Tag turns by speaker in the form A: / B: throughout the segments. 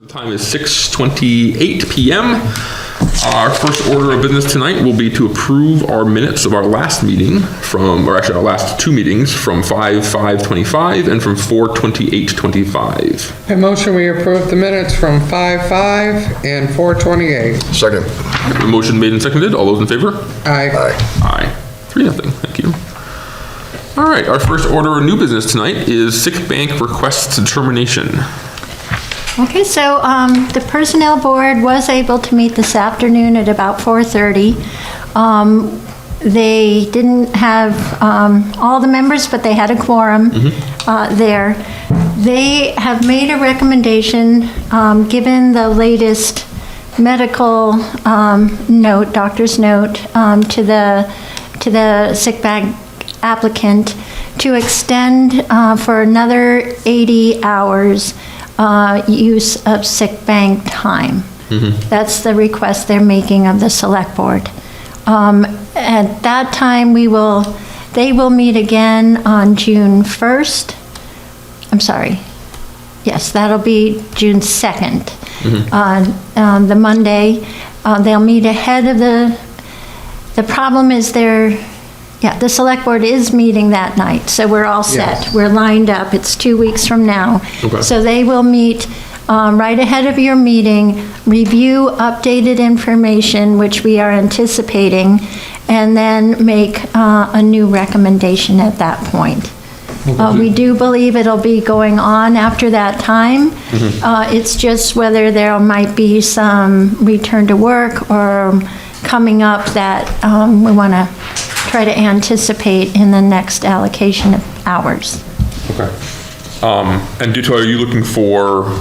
A: The time is 6:28 p.m. Our first order of business tonight will be to approve our minutes of our last meeting our last two meetings from 5/5/25 and from 4/28/25.
B: I motion we approve the minutes from 5/5 and 4/28.
C: Second.
A: The motion made and seconded. All those in favor?
B: Aye.
A: Aye. 3-0. Thank you. All right. Our first order of new business tonight is sick bank requests determination.
D: Okay, so the Personnel Board was able to meet this afternoon at about 4:30. They didn't have all the members, but they had a quorum there. They have made a recommendation, given the latest medical note, doctor's note, to the sick bank applicant to extend for another 80 hours use of sick bank time. That's the request they're making of the Select Board. At that time, they will meet again on June 1st. I'm sorry. Yes, that'll be June 2nd. On the Monday, they'll meet ahead of the problem is the Select Board is meeting that night, so we're all set.
B: Yes.
D: We're lined up. It's 2 weeks from now.
A: Okay.
D: So they will meet right ahead of your meeting, review updated information, which we are anticipating, and then make a new recommendation at that point. We do believe it'll be going on after that time. It's just whether there might be some return to work or coming up that we want to try to anticipate in the next allocation of hours.
A: Okay. And Dito, are you looking for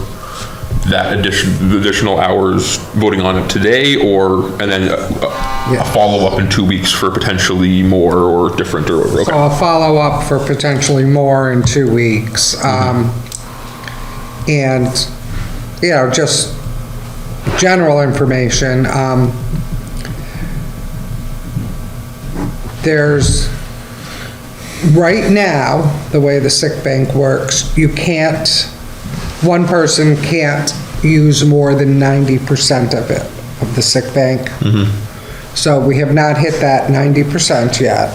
A: that additional hours voting on it today, and then a follow-up in 2 weeks for potentially more or different, or okay?
B: So I'll follow up for potentially more in 2 weeks. And, just general information. There's, right now, the way the sick bank works, one person can't use more than 90% of it, of the sick bank. So we have not hit that 90% yet.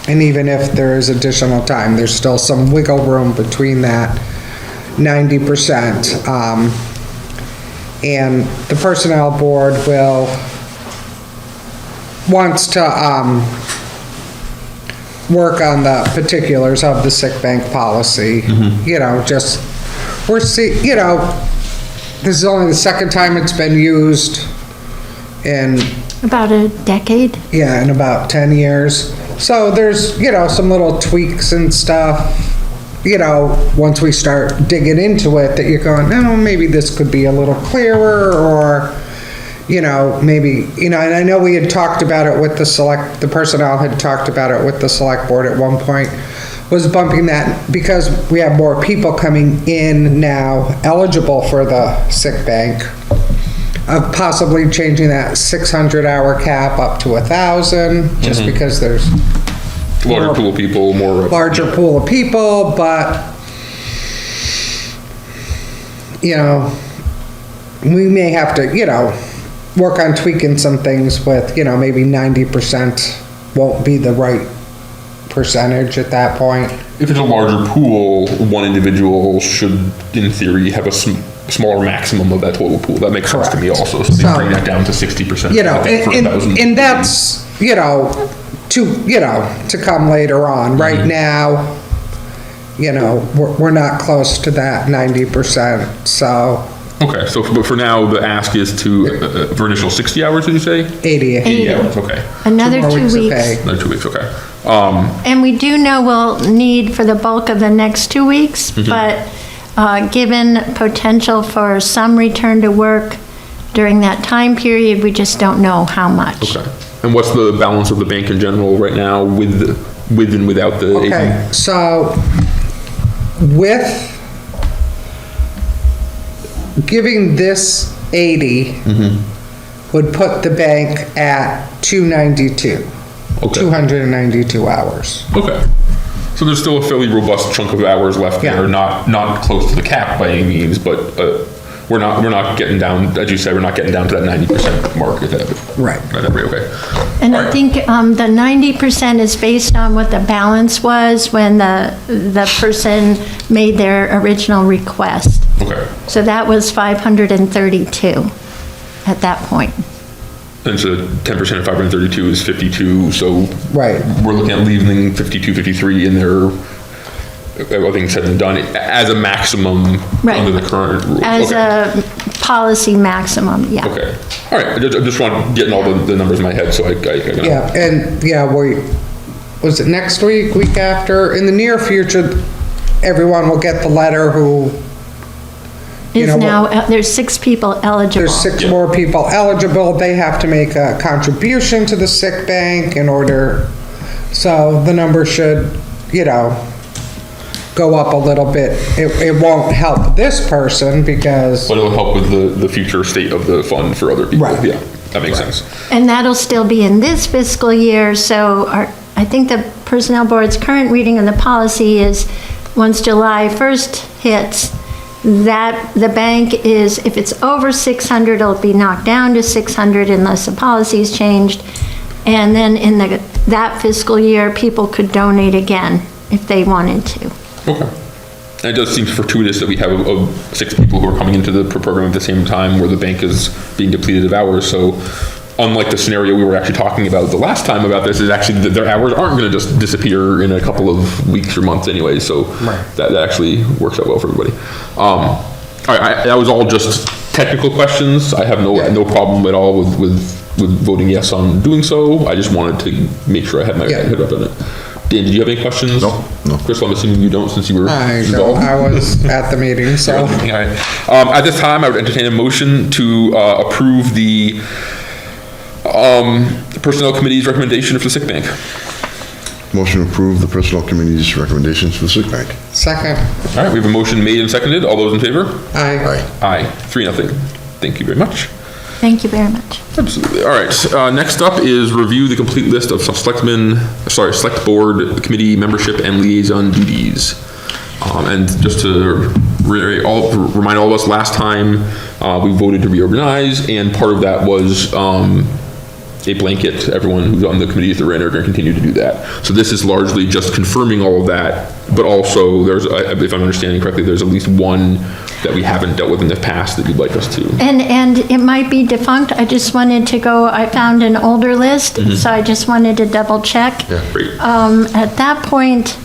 B: And even if there is additional time, there's still some wiggle room between that 90%. And the Personnel Board wants to work on the particulars of the sick bank policy. This is only the second time it's been used in
D: About a decade?
B: Yeah, in about 10 years. So there's, some little tweaks and stuff, once we start digging into it, that you're going, maybe this could be a little clearer, or, maybe, and I know we had talked about it with the personnel had talked about it with the Select Board at one point, was bumping that, because we have more people coming in now eligible for the sick bank, of possibly changing that 600-hour cap up to 1,000, just because there's
A: Larger pool of people,
B: larger pool of people, but we may have to, work on tweaking some things with, maybe 90% won't be the right percentage at that point.
A: If it's a larger pool, one individual should, in theory, have a smaller maximum of that total pool. That makes sense to me also. So they bring that down to 60%.
B: And that's, to come later on. Right now, we're not close to that 90%, so.
A: Okay, but for now, the ask is for initial 60 hours, did you say?
B: 80.
A: 80 hours, okay.
D: Another 2
B: of
D: weeks.
B: pay.
A: Another 2 weeks, okay.
D: And we do know we'll need for the bulk of the next 2 weeks, but given potential for some return to work during that time period, we just don't know how much.
A: Okay. And what's the balance of the bank in general right now with and without the 80?
B: Okay, so with giving this 80 would put the bank at 292.
A: Okay.
B: 292 hours.
A: Okay. So there's still a fairly robust chunk of hours left there, not close to the cap by any means, but we're not getting down, as you said, we're not getting down to that 90% mark. Is that
B: Right.
A: okay?
D: And
A: All
D: I
A: right.
D: think the 90% is based on what the balance was when the person made their original request.
A: Okay.
D: So that was 532 at that point.
A: And so 10% of 532 is 52, so
B: Right.
A: we're looking at leaving 52, 53 in there, everything said and done, as a maximum
D: Right.
A: under the current rules.
D: As
A: Okay.
D: a policy maximum, yeah.
A: Okay, all right, I just want getting all the numbers in my head, so I know.
B: Yeah, and was it next week, week after? In the near future, everyone will get the letter who, you
D: Is
B: know,
D: now, there's 6 people eligible.
B: there's 6 more people eligible. They have to make a contribution to the sick bank in order, so the number should, go up a little bit. It won't help this person because,
A: But it'll help with the future state of the fund for other people.
B: Right.
A: Yeah, that makes sense.
D: And that'll still be in this fiscal year, so I think the Personnel Board's current reading of the policy is, once July 1st hits, that the bank is, if it's over 600, it'll be knocked down to 600 unless the policy's changed. And then in that fiscal year, people could donate again if they wanted to.
A: Okay. And it does seem fortuitous that we have 6 people who are coming into the program at the same time where the bank is being depleted of hours, so unlike the scenario we were actually talking about the last time about this, is actually that their hours aren't going to just disappear in a couple of weeks or months anyway, so that actually works out well for everybody. All right, that was all just technical questions. I have no problem at all with voting yes on doing so. I just wanted to make sure I had my head up on it. Dan, did you have any questions?
C: No.
A: Crystal, I'm assuming you don't since you were
B: I
A: involved.
B: was at the meeting, so.
A: All right. At this time, I would entertain a motion to approve the Personnel Committee's recommendation for the sick bank.
C: Motion to approve the Personnel Committee's recommendations for the sick bank.
B: Second.
A: All right, we have a motion made and seconded. All those in favor?
B: Aye.
A: Aye. 3-0. Thank you very much.
D: Thank you very much.
A: Absolutely. All right, next up is review the complete list of select board committee membership and liaison duties. And just to remind all of us, last time we voted to reorganize, and part of that was a blanket. Everyone who's on the committees that are in are going to continue to do that. So this is largely just confirming all of that, but also there's, if I'm understanding correctly, there's at least one that we haven't dealt with in the past that you'd like us to.
D: And it might be defunct. I just wanted to go, I found an older list, so I just wanted to double check.
A: Yeah, great.
D: At that point,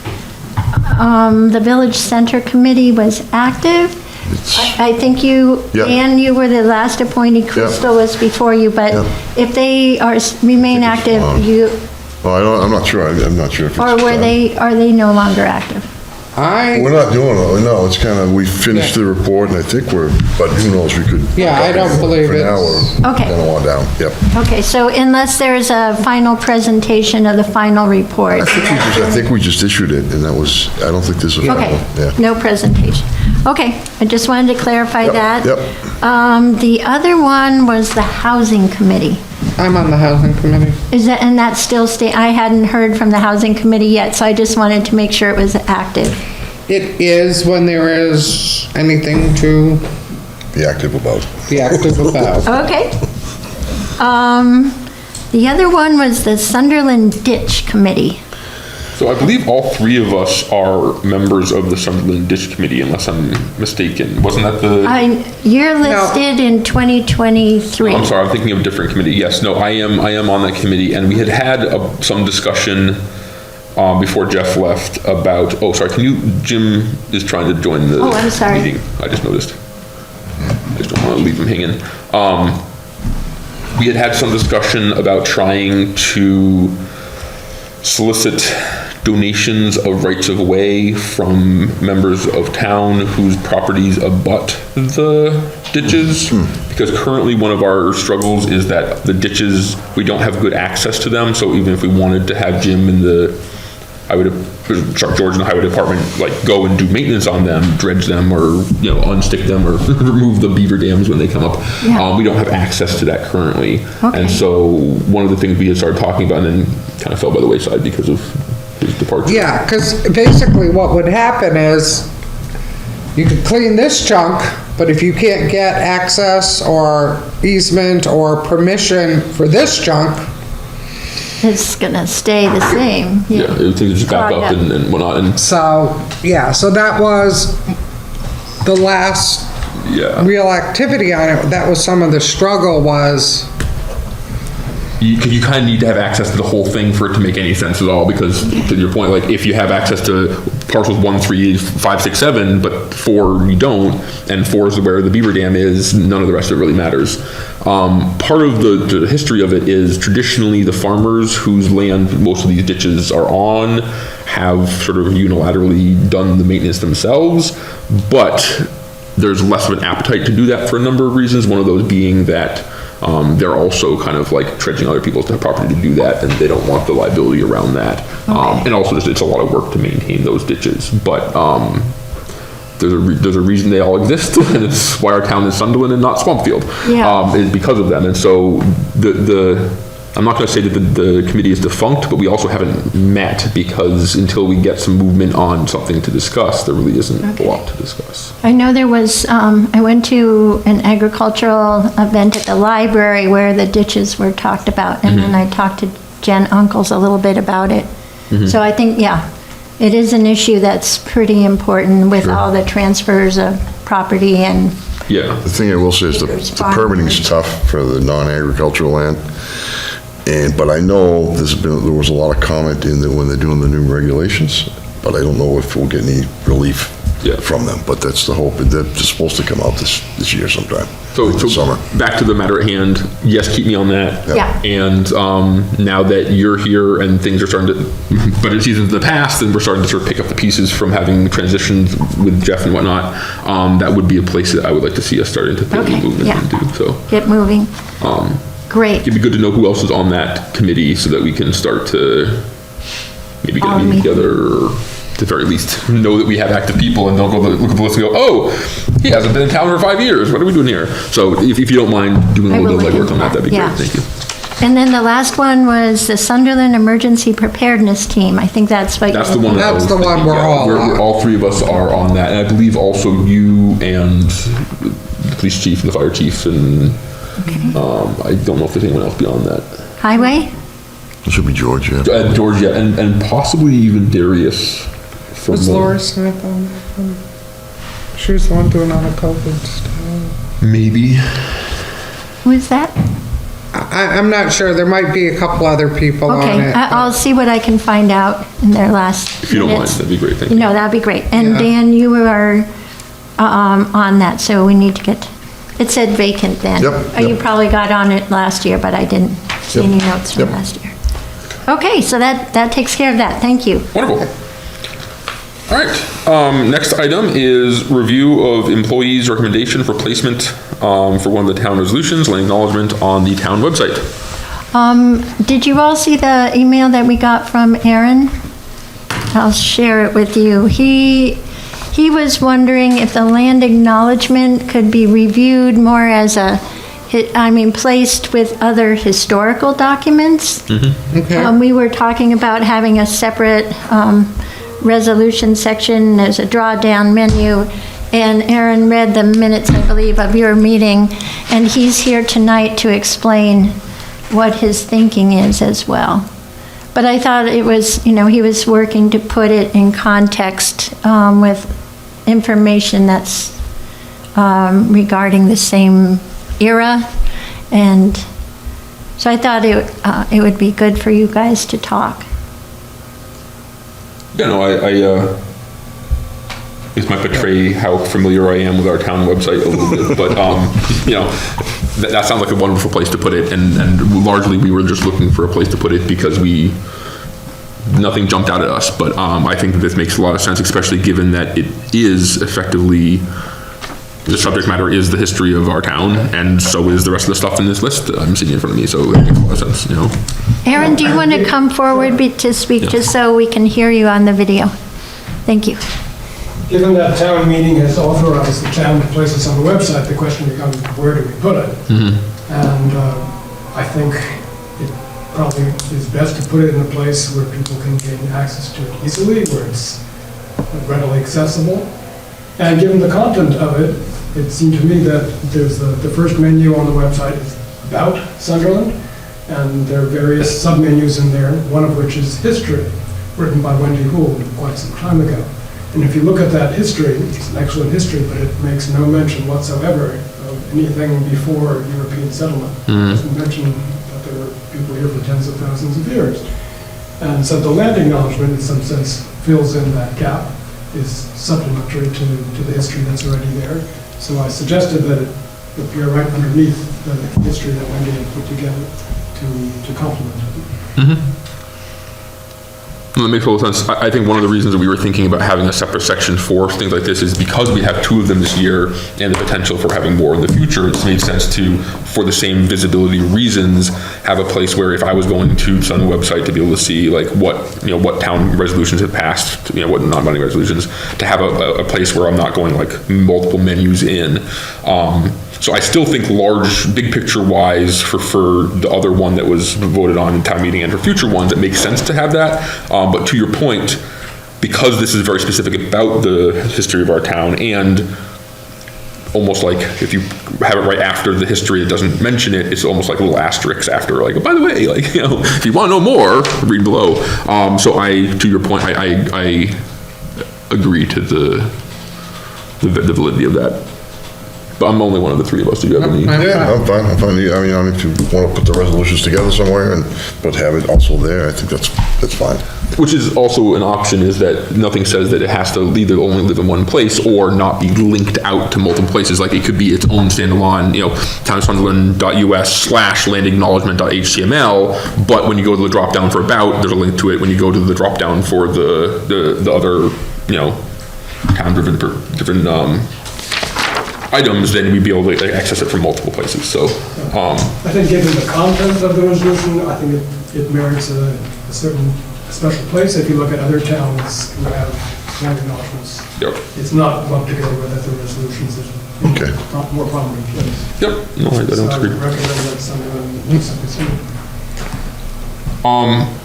D: the Village Center Committee was active. I think you,
C: Yeah.
D: Dan, you were the last appointee, Crystal was before you, but
C: Yeah.
D: if they remain active, you,
C: Well, I'm not sure. I'm not sure if it's.
D: or are they no longer active?
C: We're not doing it. No, it's kind of, we finished the report and I think but who knows, we could.
B: Yeah, I don't believe
C: For now,
B: it's-
C: we're
D: Okay.
C: going on down. Yep.
D: Okay, so unless there's a final presentation of the final report.
C: I think we just issued it and that was, I don't think there's a final.
D: Okay,
C: Yeah.
D: no presentation. Okay, I just wanted to clarify
C: Yep,
D: that.
C: yep.
D: The other one was the Housing Committee.
B: I'm on the housing committee.
D: And that's still I hadn't heard from the Housing Committee yet, so I just wanted to make sure it was active.
B: It is when there is anything to
C: Be active about.
B: be active about.
D: Okay. The other one was the Sunderland Ditch Committee.
A: So I believe all 3 of us are members of the Sunderland Ditch Committee, unless I'm mistaken. Wasn't that the?
D: You're listed in 2023.
A: I'm sorry, I'm thinking of a different committee. Yes, no, I am on that committee, and we had some discussion before Jeff left about, Jim is trying to join the
D: Oh, I'm sorry.
A: meeting. I just noticed. I just don't want to leave him hanging. We had some discussion about trying to solicit donations of rights of way from members of town whose properties abut the ditches. Because currently one of our struggles is that the ditches, we don't have good access to them. So even if we wanted to have Jim and George in the highway department, go and do maintenance on them, dredge them, or, unstick them, or remove the beaver dams when they come up.
D: Yeah.
A: We don't have access to that currently.
D: Okay.
A: And so one of the things we had started talking about and then kind of fell by the wayside because of his departure.
B: Yeah, because basically what would happen is you could clean this chunk But if you can't get access or easement or permission for this junk,
D: It's gonna stay the same.
A: Yeah, things just back up and whatnot, and
B: so, yeah, so that was the last
A: yeah.
B: real activity on it. That was some of the struggle was,
A: You kind of need to have access to the whole thing for it to make any sense at all, because to your point, like if you have access to parcels 1, 3, 5, 6, 7, but 4 you don't, and 4 is where the beaver dam is, none of the rest of it really matters. Part of the history of it is traditionally the farmers whose land most of these ditches are on have sort of unilaterally done the maintenance themselves, but there's less of an appetite to do that for a number of reasons. One of those being that they're also kind of like dredging other people's property to do that, and they don't want the liability around that. And also just, it's a lot of work to maintain those ditches. But there's a reason they all exist, and it's why our town is Sunderland and not Swampfield.
D: Yeah.
A: Is because of them. And so I'm not going to say that the committee is defunct, but we also haven't met, because until we get some movement on something to discuss, there really isn't a lot to discuss.
D: I know there was, I went to an agricultural event at the library where the ditches were talked about, and then I talked to Jen Uncles a little bit about it. So I think, yeah, it is an issue that's pretty important with all the transfers of property and.
A: Yeah.
C: The thing I will say is the permitting's tough for the non-agricultural land. But I know there was a lot of comment when they're doing the new regulations, but I don't know if we'll get any relief from them. But that's the hope. They're supposed to come out this year sometime.
A: So
C: summer.
A: Back to the matter at hand, yes, keep me on that.
D: Yeah.
A: And now that you're here and things are starting to, budget season's in the past, and we're starting to sort of pick up the pieces from having transitioned with Jeff and whatnot, that would be a place that I would like to see us starting to build movement into. So
D: Get moving. Great.
A: It'd be good to know who else is on that committee so that we can start to maybe get a meeting together, or at the very least know that we have active people, and don't go look at the list and go, oh, he hasn't been in town for 5 years. What are we doing here? So if you don't mind doing a little bit of legwork on that, that'd be great. Thank you.
D: And then the last one was the Sunderland Emergency Preparedness Team. I think that's what.
A: That's the one.
B: That's the one we're all on.
A: All 3 of us are on that, and I believe also you and the police chief and the fire chief, and I don't know if there's anyone else beyond that.
D: Highway?
C: It should be George, yeah.
A: George, yeah, and possibly even Darius.
B: was Laura Smith on that one? She was the one doing all the COVID stuff.
A: Maybe.
D: Who is that?
B: I'm not sure. There might be a couple other people on
D: Okay,
B: it.
D: I'll see what I can find out in their last.
A: If you don't mind,
D: minutes.
A: that'd be great. Thank you.
D: No, that'd be great. And
B: Yeah.
D: Dan, you are on that, so we need to get, it said vacant then.
C: Yep,
D: You
C: yep.
D: probably got on it last year, but I didn't see any notes from
C: Yep.
D: last year. Okay, so that takes care of that. Thank you.
A: Wonderful. All right, next item is review of employees' recommendation for placement for one of the town resolutions, and acknowledgement on the town website.
D: Did you all see the email that we got from Aaron? I'll share it with you. He was wondering if the land acknowledgement could be reviewed more as placed with other historical documents.
B: Okay.
D: We were talking about having a separate resolution section. There's a drawdown menu, and Aaron read the minutes, I believe, of your meeting, and he's here tonight to explain what his thinking is as well. But I thought it was, he was working to put it in context with information that's regarding the same era, and so I thought it would be good for you guys to talk.
A: Yeah, no, this might betray how familiar I am with our town website a little bit, but, that sounds like a wonderful place to put it, and largely we were just looking for a place to put it because nothing jumped out at us, but I think that this makes a lot of sense, especially given that it is effectively, the subject matter is the history of our town, and so is the rest of the stuff in this list that I'm seeing in front of me, so it makes a lot of sense,
D: Aaron, do you want to come forward to speak, just so we can hear you on the video? Thank you.
E: Given that town meeting has authorized the town to place this on the website, the question becomes, where do we put it? And I think it probably is best to put it in a place where people can gain access to it easily, where it's readily accessible. And given the content of it, it seemed to me that there's the first menu on the website is about Sunderland, and there are various sub-menus in there, one of which is history, written by Wendy Houle quite some time ago. And if you look at that history, it's an excellent history, but it makes no mention whatsoever of anything before European settlement. It doesn't mention that there were people here for tens of thousands of years. And so the land acknowledgement, in some sense, fills in that gap, is supplementary to the history that's already there. So I suggested that it appear right underneath the history that Wendy had put together to complement it.
A: That makes total sense. I think one of the reasons that we were thinking about having a separate section for things like this is because we have 2 of them this year and the potential for having more in the future. It's made sense to, for the same visibility reasons, have a place where if I was going to some website to be able to see like what town resolutions have passed, what non-binding resolutions, to have a place where I'm not going like multiple menus in. So I still think big picture wise for the other one that was voted on in town meeting and for future ones, it makes sense to have that. But to your point, because this is very specific about the history of our town and almost like if you have it right after the history, it doesn't mention it, it's almost like a little asterisk after, like, oh, by the way, like, if you want to know more, read below. So to your point, I agree to the validity of that. But I'm only one of the 3 of us. Do you have any?
C: Yeah, I'm fine. I mean, if you want to put the resolutions together somewhere but have it also there, I think that's fine.
A: Which is also an option, is that nothing says that it has to either only live in one place or not be linked out to multiple places. Like it could be its own standalone, townsunderland.us/landacknowledgement.html, but when you go to the drop down for about, there's a link to it. When you go to the drop down for the other, town different items, then we'd be able to access it from multiple places. So,
E: I think given the content of the resolution, I think it merits a certain special place. If you look at other towns who have land acknowledgements, it's not lumped together with other resolutions. There's more prominent place.
A: Yep. No, I don't agree.
E: I would recommend that Sunderland be considered.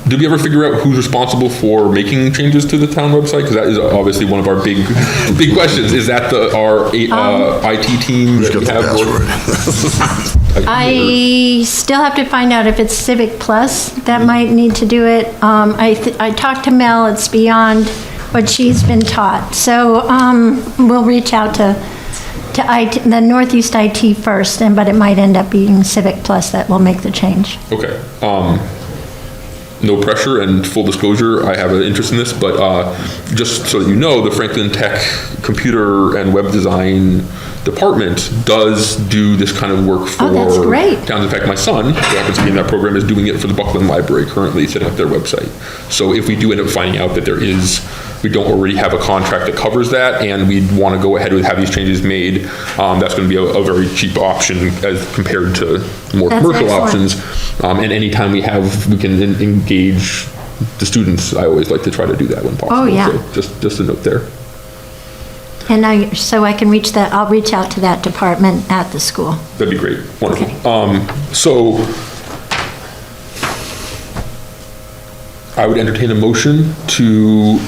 A: Did we ever figure out who's responsible for making changes to the town website? Because that is obviously one of our big questions. Is that our IT team that we have?
D: I still have to find out if it's Civic Plus that might need to do it. I talked to Mel, it's beyond what she's been taught. So we'll reach out to IT, the Northeast IT first, but it might end up being Civic Plus that will make the change.
A: Okay. No pressure and full disclosure, I have an interest in this, but just so that you know, the Franklin Tech Computer and Web Design Department does do this kind of work for
D: that's great.
A: towns. In fact, my son, who happens to be in that program, is doing it for the Buckland Library currently, setting up their website. So if we do end up finding out that we don't already have a contract that covers that, and we want to go ahead and have these changes made, that's going to be a very cheap option as compared to more commercial options. And anytime we can engage the students, I always like to try to do that when possible.
D: Oh, yeah.
A: So just a note there.
D: And I can I'll reach out to that department at the school.
A: That'd be great. Wonderful.
D: Okay.
A: So I would entertain a motion to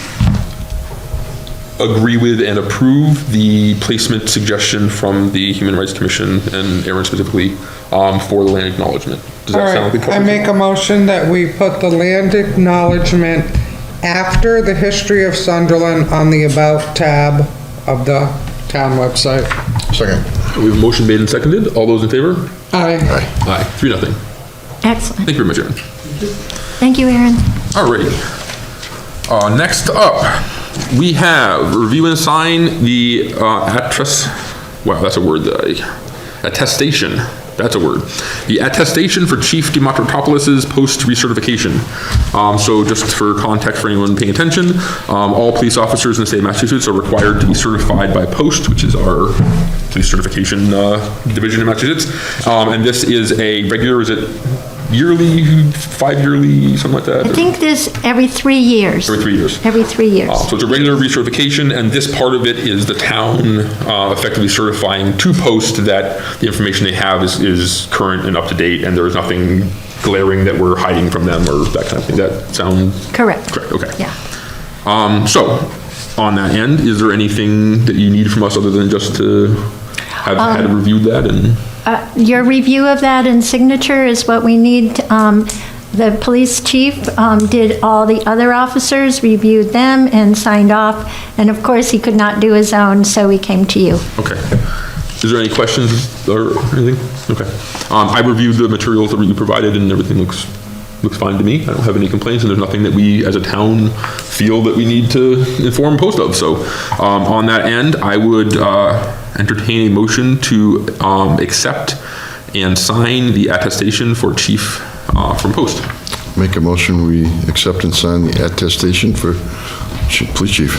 A: agree with and approve the placement suggestion from the Human Rights Commission and Aaron specifically for the land acknowledgement. Does that sound like
B: I make a motion that we put the land acknowledgement after the history of Sunderland on the About tab of the town website.
C: Second.
A: We have a motion made and seconded. All those in favor?
B: Aye.
A: Aye. 3-0.
D: Excellent.
A: Thank you very much, Aaron.
D: Thank you, Aaron.
A: Alrighty. Next up, we have review and sign the attestation. That's a word. The attestation for Chief Demetropolis's post recertification. So just for context for anyone paying attention, all police officers in the state of Massachusetts are required to be certified by POST, which is our police certification division in Massachusetts. And this is a regular, is it yearly, 5-yearly, something like that?
D: I think this every 3 years.
A: Every 3 years.
D: Every 3 years.
A: So it's a regular recertification, and this part of it is the town effectively certifying to POST that the information they have is current and up to date, and there is nothing glaring that we're hiding from them or that kind of thing. That sound
D: Correct.
A: correct? Okay.
D: Yeah.
A: So on that end, is there anything that you need from us other than just to have had reviewed that and?
D: Your review of that and signature is what we need. The police chief did all the other officers, reviewed them, and signed off. And of course, he could not do his own, so we came to you.
A: Okay. Is there any questions or anything? Okay. I reviewed the materials that you provided and everything looks fine to me. I don't have any complaints and there's nothing that we as a town feel that we need to inform post of. So on that end, I would entertain a motion to accept and sign the attestation for chief from post.
C: Make a motion, we accept and sign the attestation for police chief.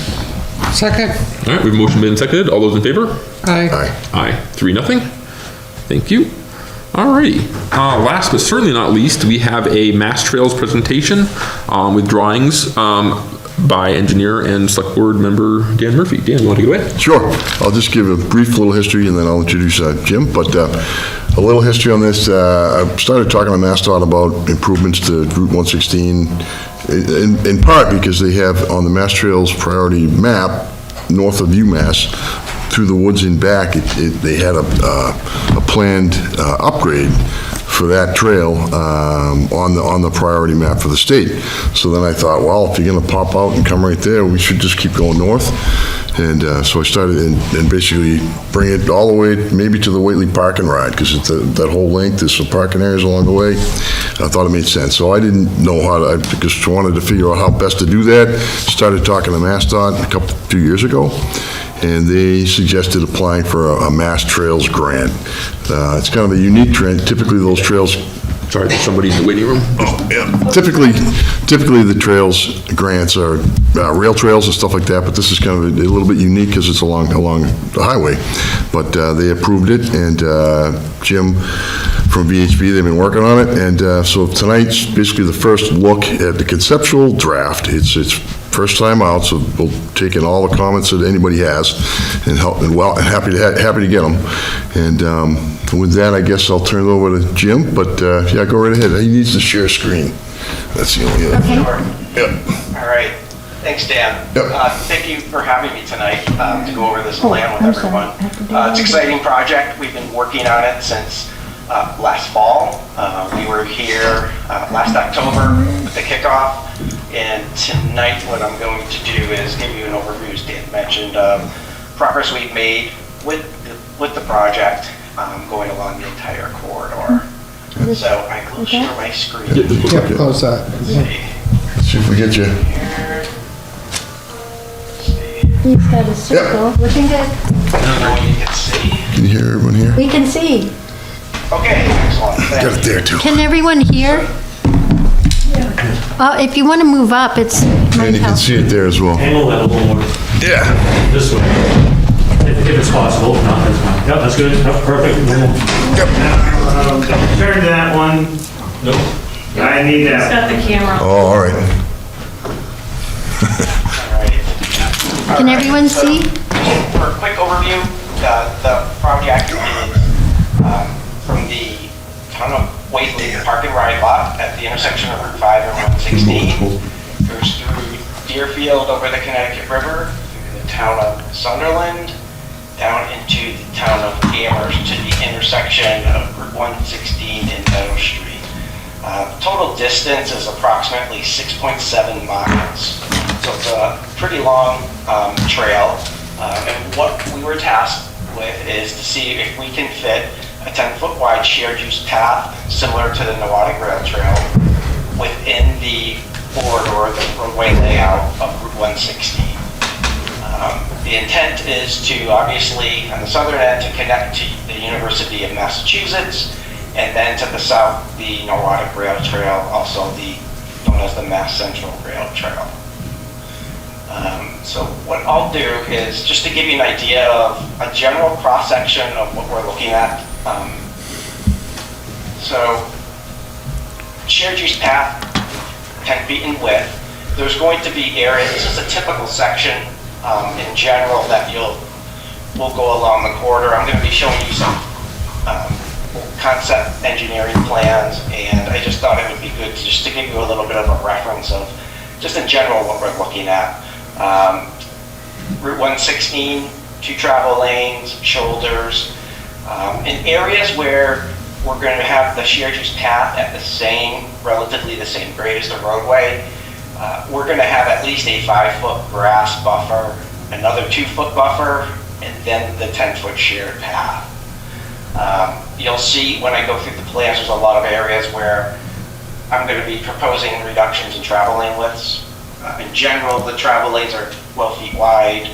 B: Second.
A: All right, we have a motion made and seconded. All those in favor?
B: Aye.
C: Aye.
A: Aye. 3-0. Thank you. Alrighty. Last but certainly not least, we have a Mass Trails presentation with drawings by engineer and select board member Dan Murphy. Dan, you want to take it away?
C: Sure. I'll just give a brief little history and then I'll introduce Jim. But a little history on this. I started talking to MassDOT about improvements to Route 116 in part because they have on the Mass Trails priority map north of UMass through the woods and back, they had a planned upgrade for that trail on the priority map for the state. So then I thought, well, if you're gonna pop out and come right there, we should just keep going north. And so I started and basically bring it all the way maybe to the Whately Park and Ride, because that whole length, there's some parking areas along the way. I thought it made sense. So I didn't know how to, I just wanted to figure out how best to do that. Started talking to MassDOT 2 years ago. And they suggested applying for a Mass Trails grant. It's kind of a unique trend. Typically, those trails.
A: Sorry, there's somebody in the waiting room.
C: Oh, yeah. Typically the trails grants are rail trails and stuff like that, but this is kind of a little bit unique because it's along the highway. But they approved it, and Jim from VHB, they've been working on it, and so tonight's basically the first look at the conceptual draft. It's first time out, so we'll take in all the comments that anybody has and happy to get them. And with that, I guess I'll turn it over to Jim, but yeah, go right ahead. He needs to share screen. That's the only other.
F: Sure.
C: Yep.
F: All right. Thanks, Dan.
C: Yep.
F: Thank you for having me tonight to go over this plan with everyone. It's an exciting project. We've been working on it since last fall. We were here last October with the kickoff. And tonight what I'm going to do is give you an overview, as Dan mentioned, of progress we've made with the project going along the entire corridor. So I will share my screen.
B: Yeah, close that.
C: See if we get you.
F: Here. See.
D: He's got a circle, looking good.
F: I don't know if you can see.
C: Can you hear everyone here?
D: We can see.
F: Okay, excellent. Thank
C: Got it
F: you.
C: there too.
D: Can everyone hear? If you want to move up, it's
C: And
D: might
C: you can
D: help.
C: see it there as well.
G: Angle that a little more
C: Yeah.
G: this way, if it's possible. If not, that's fine. Yep, that's good. Yep, perfect.
H: Turn to that one.
G: Nope.
H: I need that.
I: Got the camera.
C: Oh, all right.
F: All right.
D: Can everyone
F: So,
D: see?
F: For a quick overview, the project is from the town of Whately Park and Ride lot at the intersection of Route 5 and 116. Goes through Deerfield over the Connecticut River, through the town of Sunderland, down into the town of Amherst to the intersection of Route 116 and Meadow Street. Total distance is approximately 6.7 miles. So it's a pretty long trail. And what we were tasked with is to see if we can fit a 10-foot wide shared use path similar to the Noatic Rail Trail within the corridor, the roadway layout of Route 116. The intent is to obviously on the southern end to connect to the University of Massachusetts, and then to the south the Noatic Rail Trail, also known as the Mass Central Rail Trail. So what I'll do is just to give you an idea of a general cross-section of what we're looking at. So shared use path, 10 feet in width. There's going to be areas, this is a typical section in general that will go along the corridor. I'm going to be showing you some concept engineering plans, and I just thought it would be good just to give you a little bit of a reference of just in general what we're looking at. Route 116, 2 travel lanes, shoulders. In areas where we're going to have the shared use path at relatively the same grade as the roadway, we're going to have at least a 5-foot grass buffer, another 2-foot buffer, and then the 10-foot shared path. You'll see when I go through the plans, there's a lot of areas where I'm going to be proposing reductions in travel lane widths. In general, the travel lanes are 12 feet wide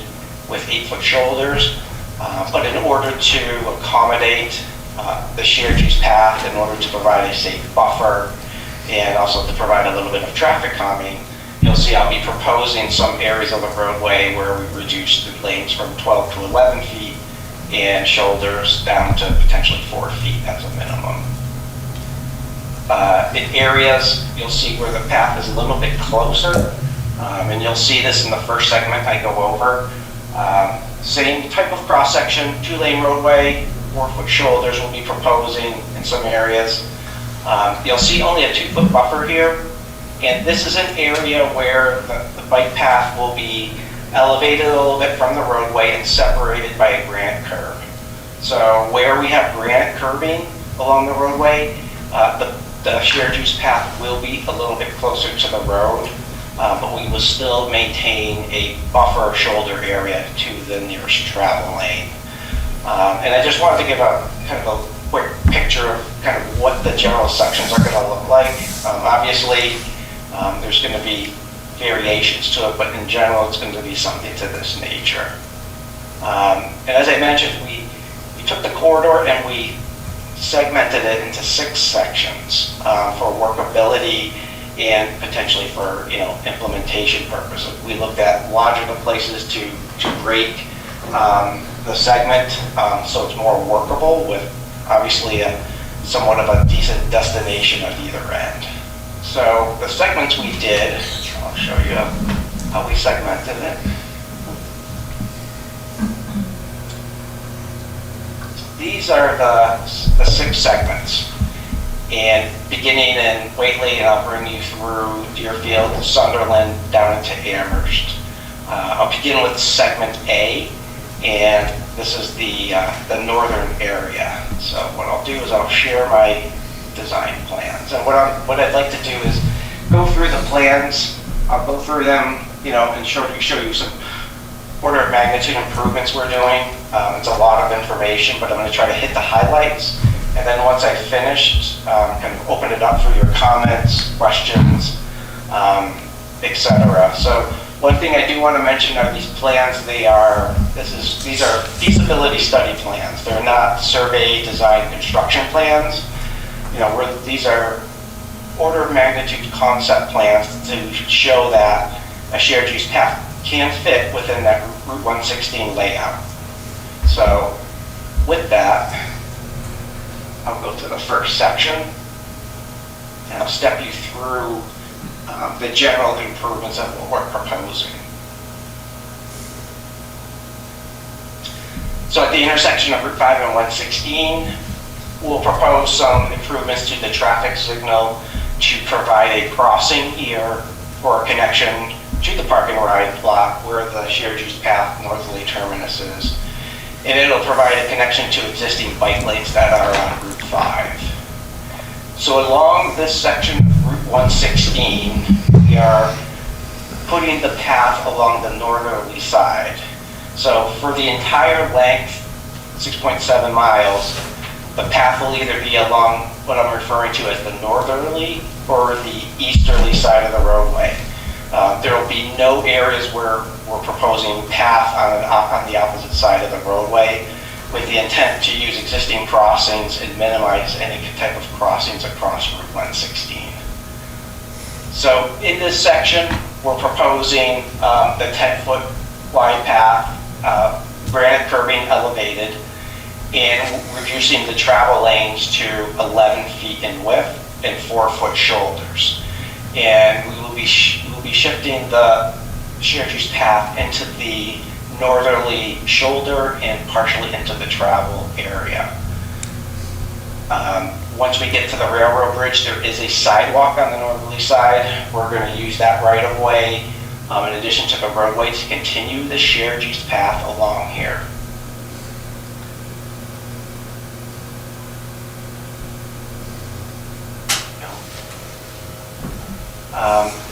F: with 8-foot shoulders, but in order to accommodate the shared use path, in order to provide a safe buffer, and also to provide a little bit of traffic calming, you'll see I'll be proposing some areas of the roadway where we reduce the lanes from 12 to 11 feet and shoulders down to potentially 4 feet as a minimum. In areas, you'll see where the path is a little bit closer, and you'll see this in the first segment I go over. Same type of cross-section, 2-lane roadway, 4-foot shoulders we'll be proposing in some areas. You'll see only a 2-foot buffer here, and this is an area where the bike path will be elevated a little bit from the roadway and separated by a granite curb. So where we have granite curbing along the roadway, the shared use path will be a little bit closer to the road, but we will still maintain a buffer shoulder area to the nearest travel lane. And I just wanted to give a kind of a quick picture of kind of what the general sections are going to look like. Obviously, there's going to be variations to it, but in general, it's going to be something to this nature. And as I mentioned, we took the corridor and we segmented it into 6 sections for workability and potentially for implementation purposes. We looked at logical places to break the segment so it's more workable with obviously somewhat of a decent destination at either end. So the segments we did, I'll show you how we segmented it. These are the 6 segments. And beginning in Whately, and I'll bring you through Deerfield, Sunderland, down into Amherst. I'll begin with segment A, and this is the northern area. So what I'll do is I'll share my design plans. And what I'd like to do is go through the plans. I'll go through them, and show you some order of magnitude improvements we're doing. It's a lot of information, but I'm going to try to hit the highlights. And then once I've finished, kind of open it up for your comments, questions, etc. So one thing I do want to mention are these plans. These are feasibility study plans. They're not survey, design, construction plans. These are order of magnitude concept plans to show that a shared use path can fit within that Route 116 layout. So with that, I'll go to the first section and I'll step you through the general improvements of what we're proposing. So at the intersection of Route 5 and 116, we'll propose some improvements to the traffic signal to provide a crossing here for a connection to the parking ride block where the shared use path northerly terminus is. And it'll provide a connection to existing bike lanes that are on Route 5. So along this section of Route 116, we are putting the path along the northerly side. So for the entire length, 6.7 miles, the path will either be along what I'm referring to as the northerly or the easterly side of the roadway. There will be no areas where we're proposing path on the opposite side of the roadway with the intent to use existing crossings and minimize any type of crossings across Route 116. So in this section, we're proposing the 10-foot wide path, granite curbing elevated, and reducing the travel lanes to 11 feet in width and 4-foot shoulders. And we will be shifting the shared use path into the northerly shoulder and partially into the travel area. Once we get to the railroad bridge, there is a sidewalk on the northerly side. We're going to use that right of way in addition to the roadway to continue the shared use path along here.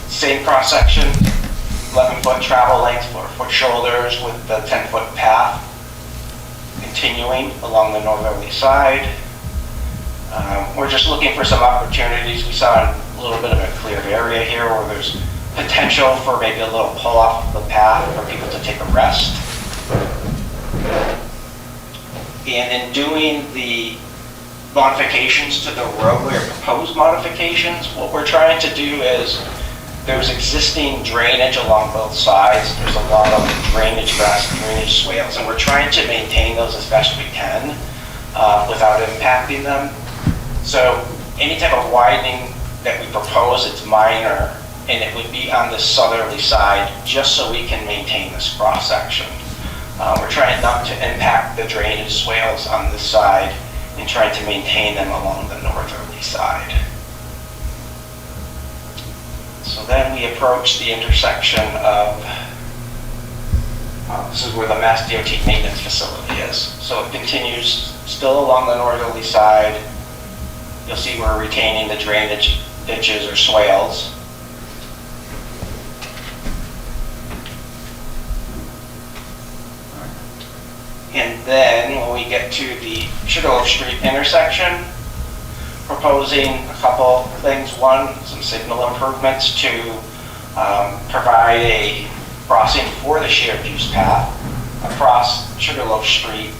F: Same cross-section, 11-foot travel length, 4-foot shoulders with the 10-foot path continuing along the northerly side. We're just looking for some opportunities. We saw a little bit of a cleared area here where there's potential for maybe a little pull off the path for people to take a rest. And in doing the modifications to the roadway, or proposed modifications, what we're trying to do is, there's existing drainage along both sides. There's a lot of drainage, grass, drainage swales, and we're trying to maintain those as best we can without impacting them. So any type of widening that we propose, it's minor, and it would be on the southerly side, just so we can maintain this cross section. We're trying not to impact the drainage swales on this side and trying to maintain them along the northerly side. So then we approach the intersection of, this is where the Mass DOT maintenance facility is. So it continues still along the northerly side. You'll see we're retaining the drainage ditches or swales. And then when we get to the Sugarloaf Street intersection, proposing a couple things. One, some signal improvements to provide a crossing for the shared use path across Sugarloaf Street,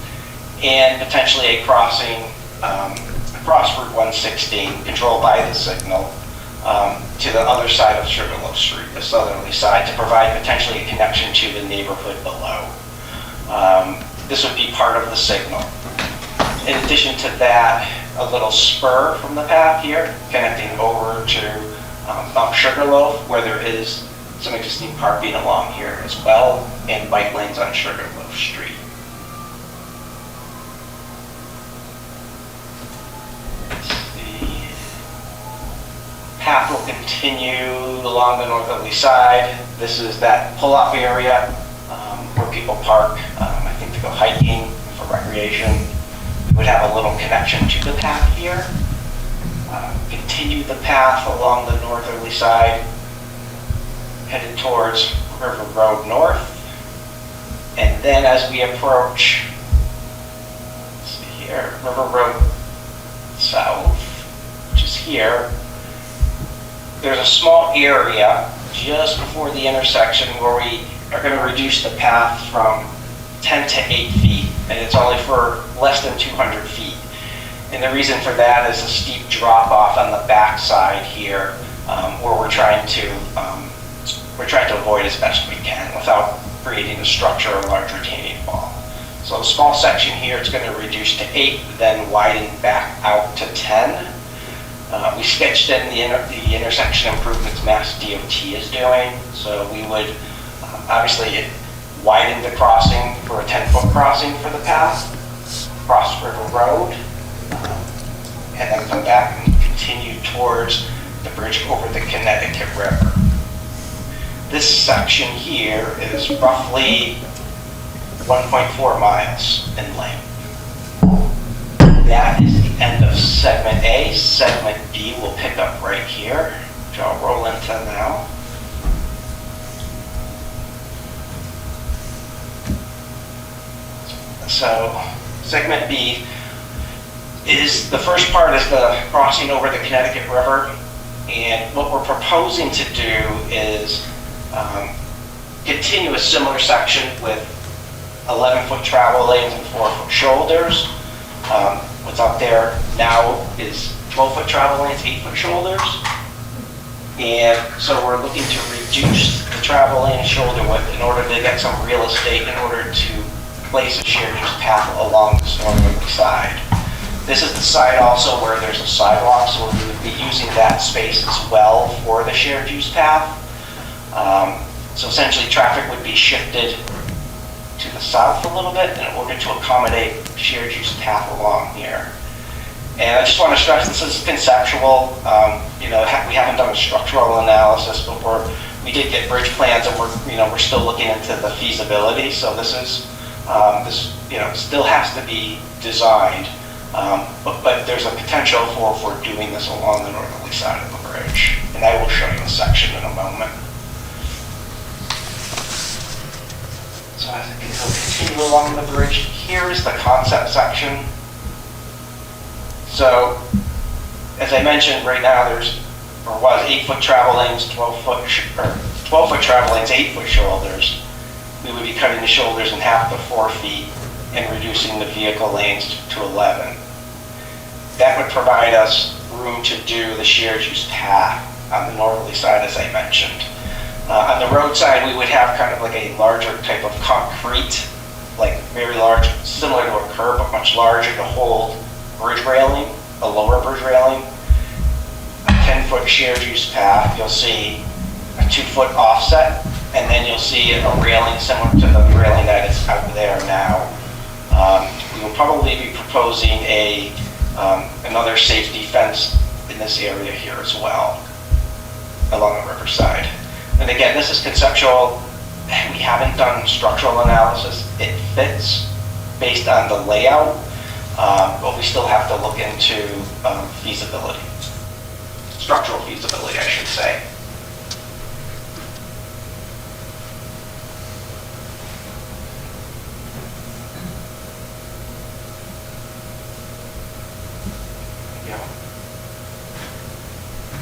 F: and potentially a crossing across Route 116 controlled by the signal to the other side of Sugarloaf Street, the southerly side, to provide potentially a connection to the neighborhood below. This would be part of the signal. In addition to that, a little spur from the path here, connecting over to Mount Sugarloaf, where there is some existing parking along here as well, and bike lanes on Sugarloaf Street. The path will continue along the northerly side. This is that pull-off area where people park, I think to go hiking, for recreation. We would have a little connection to the path here. Continue the path along the northerly side, headed towards River Road North. And then as we approach, let's see here, River Road South, which is here, there's a small area just before the intersection where we are going to reduce the path from 10 to 8 feet, and it's only for less than 200 feet. And the reason for that is a steep drop off on the back side here, where we're trying to avoid as best we can without creating a structure or large retaining wall. So the small section here, it's going to reduce to 8, then widen back out to 10. We sketched in the intersection improvements Mass DOT is doing, so we would obviously widen the crossing for a 10-foot crossing for the path, cross River Road, and then come back and continue towards the bridge over the Connecticut River. This section here is roughly 1.4 miles in length. That is the end of segment A. Segment B will pick up right here, which I'll roll into now. So segment B is, the first part is the crossing over the Connecticut River, and what we're proposing to do is continue a similar section with 11-foot travel lanes and 4-foot shoulders. What's up there now is 12-foot travel lanes, 8-foot shoulders. And so we're looking to reduce the travel lane shoulder width in order to get some real estate in order to place a shared use path along this northerly side. This is the side also where there's a sidewalk, so we would be using that space as well for the shared use path. So essentially traffic would be shifted to the south a little bit in order to accommodate shared use path along here. And I just want to stress this is conceptual. We haven't done a structural analysis, but we're We did get bridge plans, and we're still looking into the feasibility. So this is still has to be designed, but there's a potential for doing this along the northerly side of the bridge, and I will show you a section in a moment. So as I continue along the bridge, here is the concept section. So, as I mentioned, right now was 8-foot travel lanes, 12-foot travel lanes, 8-foot shoulders. We would be cutting the shoulders in half to 4 feet and reducing the vehicle lanes to 11. That would provide us room to do the shared use path on the northerly side, as I mentioned. On the road side, we would have kind of like a larger type of concrete, like very large, similar to a curb, but much larger to hold bridge railing, a lower bridge railing. A 10-foot shared use path, you'll see a 2-foot offset, and then you'll see a railing similar to the railing that is out there now. We will probably be proposing another safety fence in this area here as well, along the riverside. And again, this is conceptual. We haven't done structural analysis. It fits based on the layout, but we still have to look into feasibility. Structural feasibility, I should say.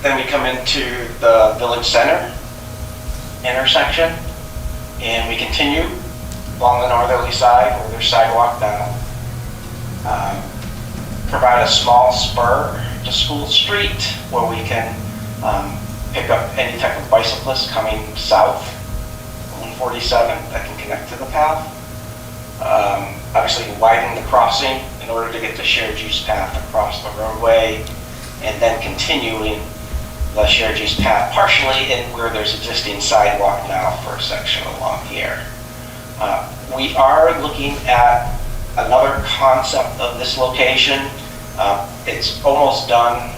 F: Then we come into the village center intersection, and we continue along the northerly side where there's sidewalk now. Provide a small spur to School Street where we can pick up any type of bicyclist coming south, 147 that can connect to the path. Obviously widen the crossing in order to get the shared use path across the roadway, and then continuing the shared use path partially in where there's existing sidewalk now for a section along here. We are looking at another concept of this location. It's almost done.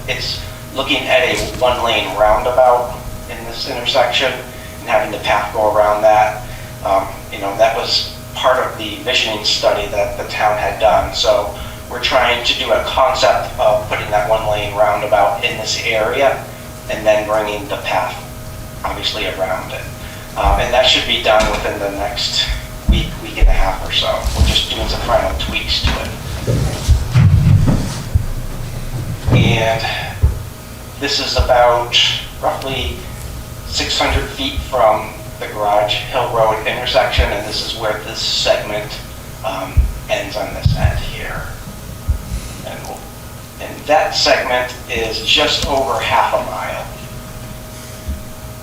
F: It's looking at a 1-lane roundabout in this intersection and having the path go around that. That was part of the visioning study that the town had done. So we're trying to do a concept of putting that 1-lane roundabout in this area and then bringing the path obviously around it. And that should be done within the next week and a half or so. We're just doing some final tweaks to it. And this is about roughly 600 feet from the Garage Hill Road intersection, and this is where this segment ends on this end here. And that segment is just over half a mile.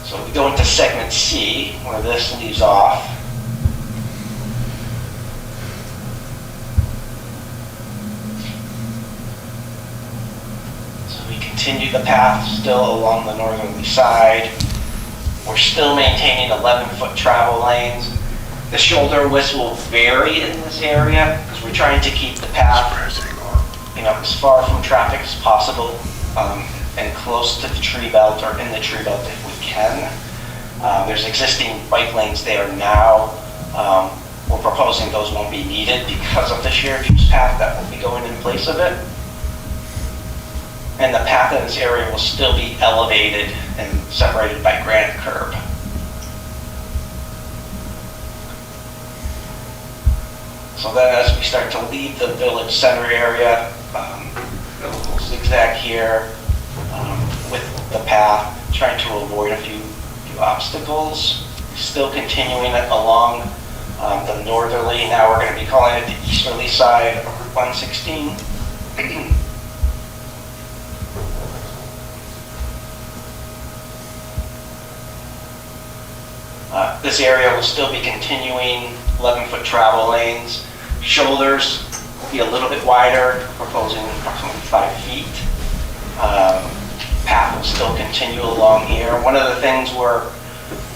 F: So we go into segment C, where this leaves off. So we continue the path still along the northerly side. We're still maintaining 11-foot travel lanes. The shoulder width will vary in this area because we're trying to keep the path as far from traffic as possible and close to the tree belt or in the tree belt if we can. There's existing bike lanes there now. We're proposing those won't be needed because of the shared use path that will be going in place of it. And the path in this area will still be elevated and separated by granite curb. So then as we start to leave the village center area, a little zigzag here with the path, trying to avoid a few obstacles. Still continuing it along the northerly, now we're going to be calling it the easterly side of Route 116. This area will still be continuing 11-foot travel lanes. Shoulders will be a little bit wider, proposing approximately 5 feet. Path will still continue along here. One of the things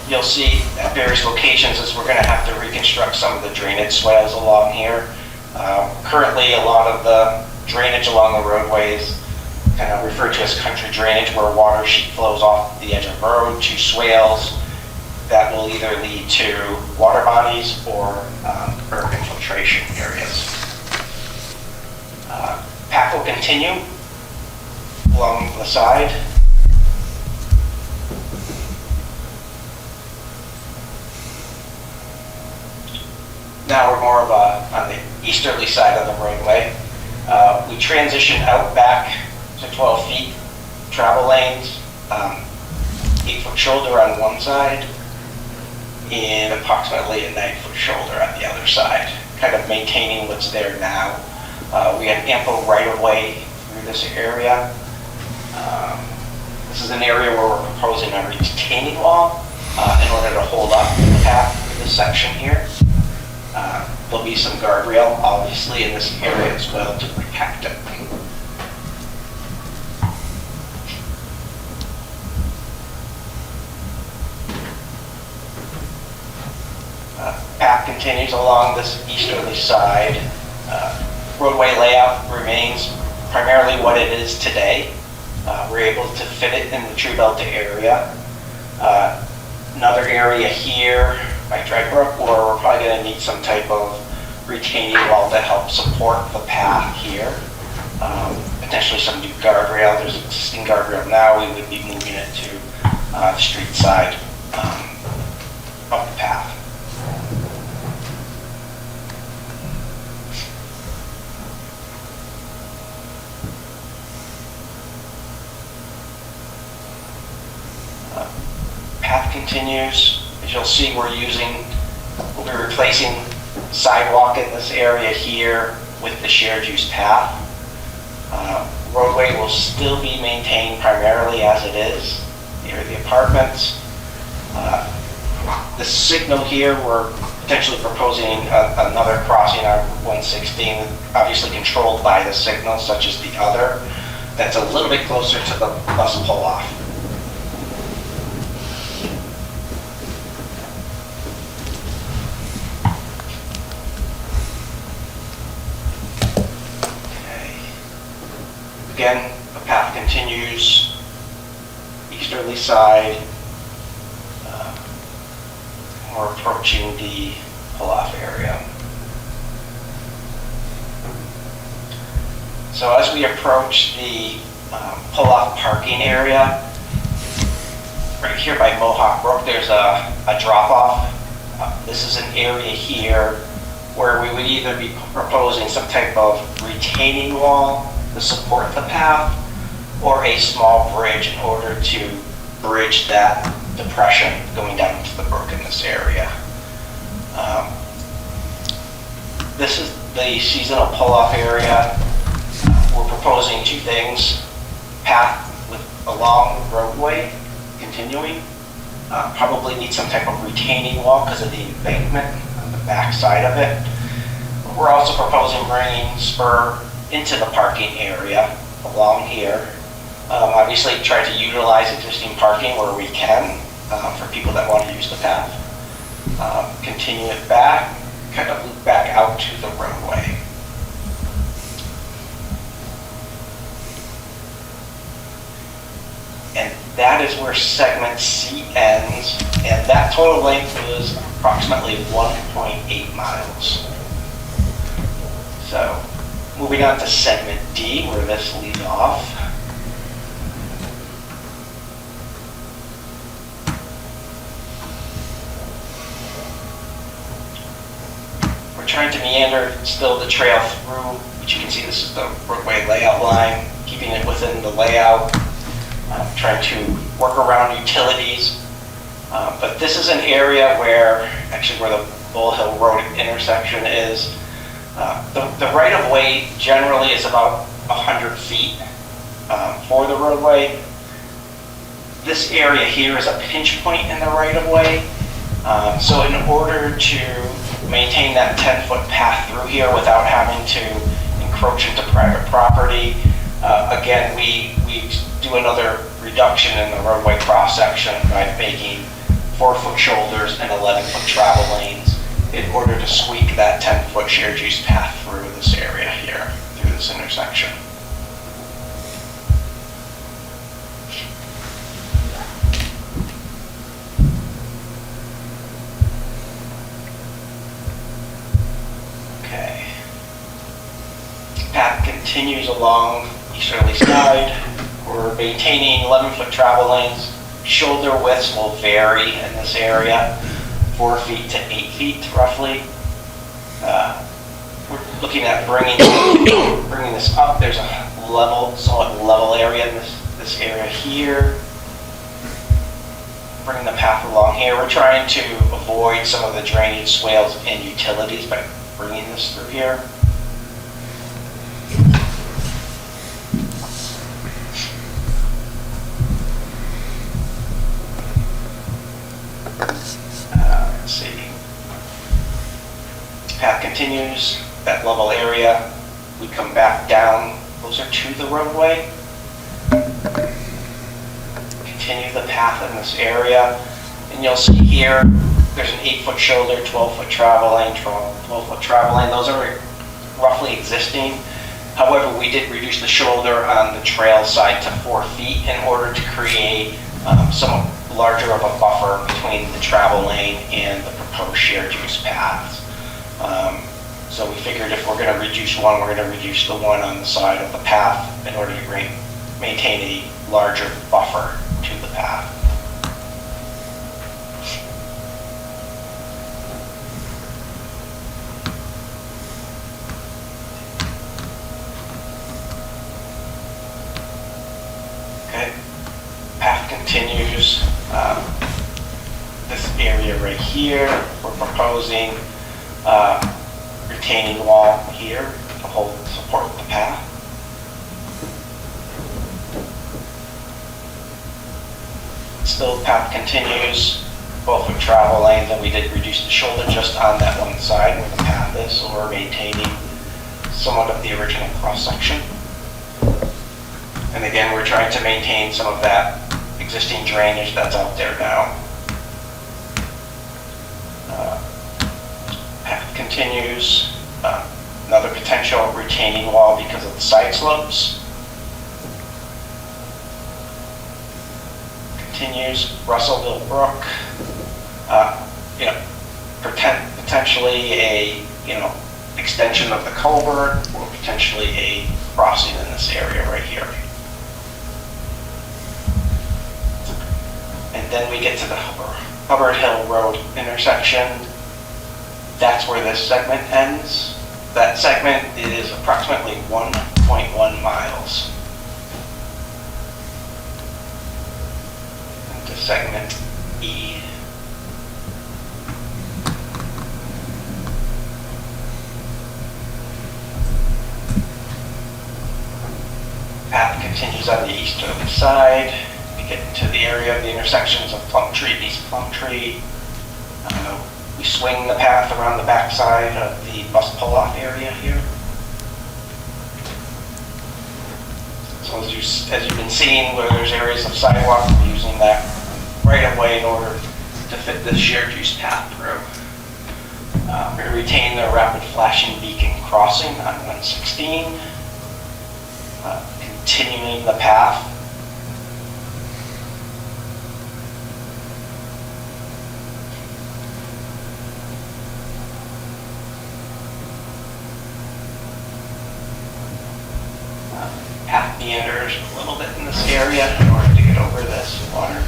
F: you'll see at various locations is we're going to have to reconstruct some of the drainage swales along here. Currently, a lot of the drainage along the roadways kind of referred to as country drainage, where water sheet flows off the edge of the road to swales that will either lead to water bodies or urban infiltration areas. Path will continue along the side. Now we're more of on the easterly side of the roadway. We transition out back to 12 feet travel lanes, 8-foot shoulder on one side, and approximately a 9-foot shoulder on the other side, kind of maintaining what's there now. We have ample right-of-way through this area. This is an area where we're proposing a retaining wall in order to hold up the path for this section here. There'll be some guardrail, obviously, in this area as well to protect it. Path continues along this easterly side. Roadway layout remains primarily what it is today. We're able to fit it in the tree belted area. Another area here by Dreadbrook, where we're probably going to need some type of retaining wall to help support the path here. Potentially some new guardrail. There's an existing guardrail now. We would be moving it to the street side of the path. Path continues. As you'll see, we'll be replacing sidewalk in this area here with the shared use path. Roadway will still be maintained primarily as it is near the apartments. The signal here, we're potentially proposing another crossing on 116, obviously controlled by the signal, such as the other, that's a little bit closer to the bus pull-off. Again, the path continues, easterly side. We're approaching the pull-off area. So as we approach the pull-off parking area, right here by Mohawk Brook, there's a drop-off. This is an area here where we would either be proposing some type of retaining wall to support the path, or a small bridge in order to bridge that depression going down to the brook in this area. This is the seasonal pull-off area. We're proposing two things: path with a long roadway continuing. Probably need some type of retaining wall because of the embankment on the back side of it. We're also proposing bringing spur into the parking area along here. Obviously try to utilize existing parking where we can for people that want to use the path. Continue it back, kind of loop back out to the roadway. And that is where segment C ends, and that total length is approximately 1.8 miles. So, moving on to segment D, where this leads off. We're trying to meander still the trail through, but you can see this is the roadway layout line, keeping it within the layout, trying to work around utilities. But this is an area where, actually where the Bull Hill Road intersection is. The right-of-way generally is about 100 feet for the roadway. This area here is a pinch point in the right-of-way. So in order to maintain that 10-foot path through here without having to encroach into private property, again, we do another reduction in the roadway cross-section by making 4-foot shoulders and 11-foot travel lanes in order to squeak that 10-foot shared use path through this area here, through this intersection. continues along easterly side. We're maintaining 11-foot travel lanes. Shoulder widths will vary in this area, 4 feet to 8 feet roughly. We're looking at bringing this up. There's a somewhat level area in this area here. Bring the path along here. We're trying to avoid some of the drainage swales and utilities by bringing this through here. Let's see. Path continues, that level area. We come back down closer to the roadway. Continue the path in this area. And you'll see here, there's an 8-foot shoulder, 12-foot travel lane, 12-foot travel lane. Those are roughly existing. However, we did reduce the shoulder on the trail side to 4 feet in order to create somewhat larger of a buffer between the travel lane and the proposed shared use paths. So we figured if we're going to reduce one, we're going to reduce the one on the side of the path in order to maintain a larger buffer to the path. Okay, path continues. This area right here, we're proposing retaining wall here to support the path. Still, path continues, 12-foot travel lanes, and we did reduce the shoulder just on that one side where the path is, so we're maintaining somewhat of the original cross-section. And again, we're trying to maintain some of that existing drainage that's out there now. Path continues, another potential retaining wall because of the side slopes. Continues, Russellville Brook, potentially a, extension of the culvert or potentially a crossing in this area right here. And then we get to the Hubbard Hill Road intersection. That's where this segment ends. That segment is approximately 1.1 miles. Into segment E. Path continues on the easterly side. We get into the area of the intersections of Plumtree and East Plumtree. We swing the path around the backside of the bus pull-off area here. So as you've been seeing, where there's areas of sidewalk, we're using that right of way in order to fit this shared use path through. We're going to retain the rapid flashing beacon crossing on 116. Continuing the path. Path meanders a little bit in this area in order to get over this water.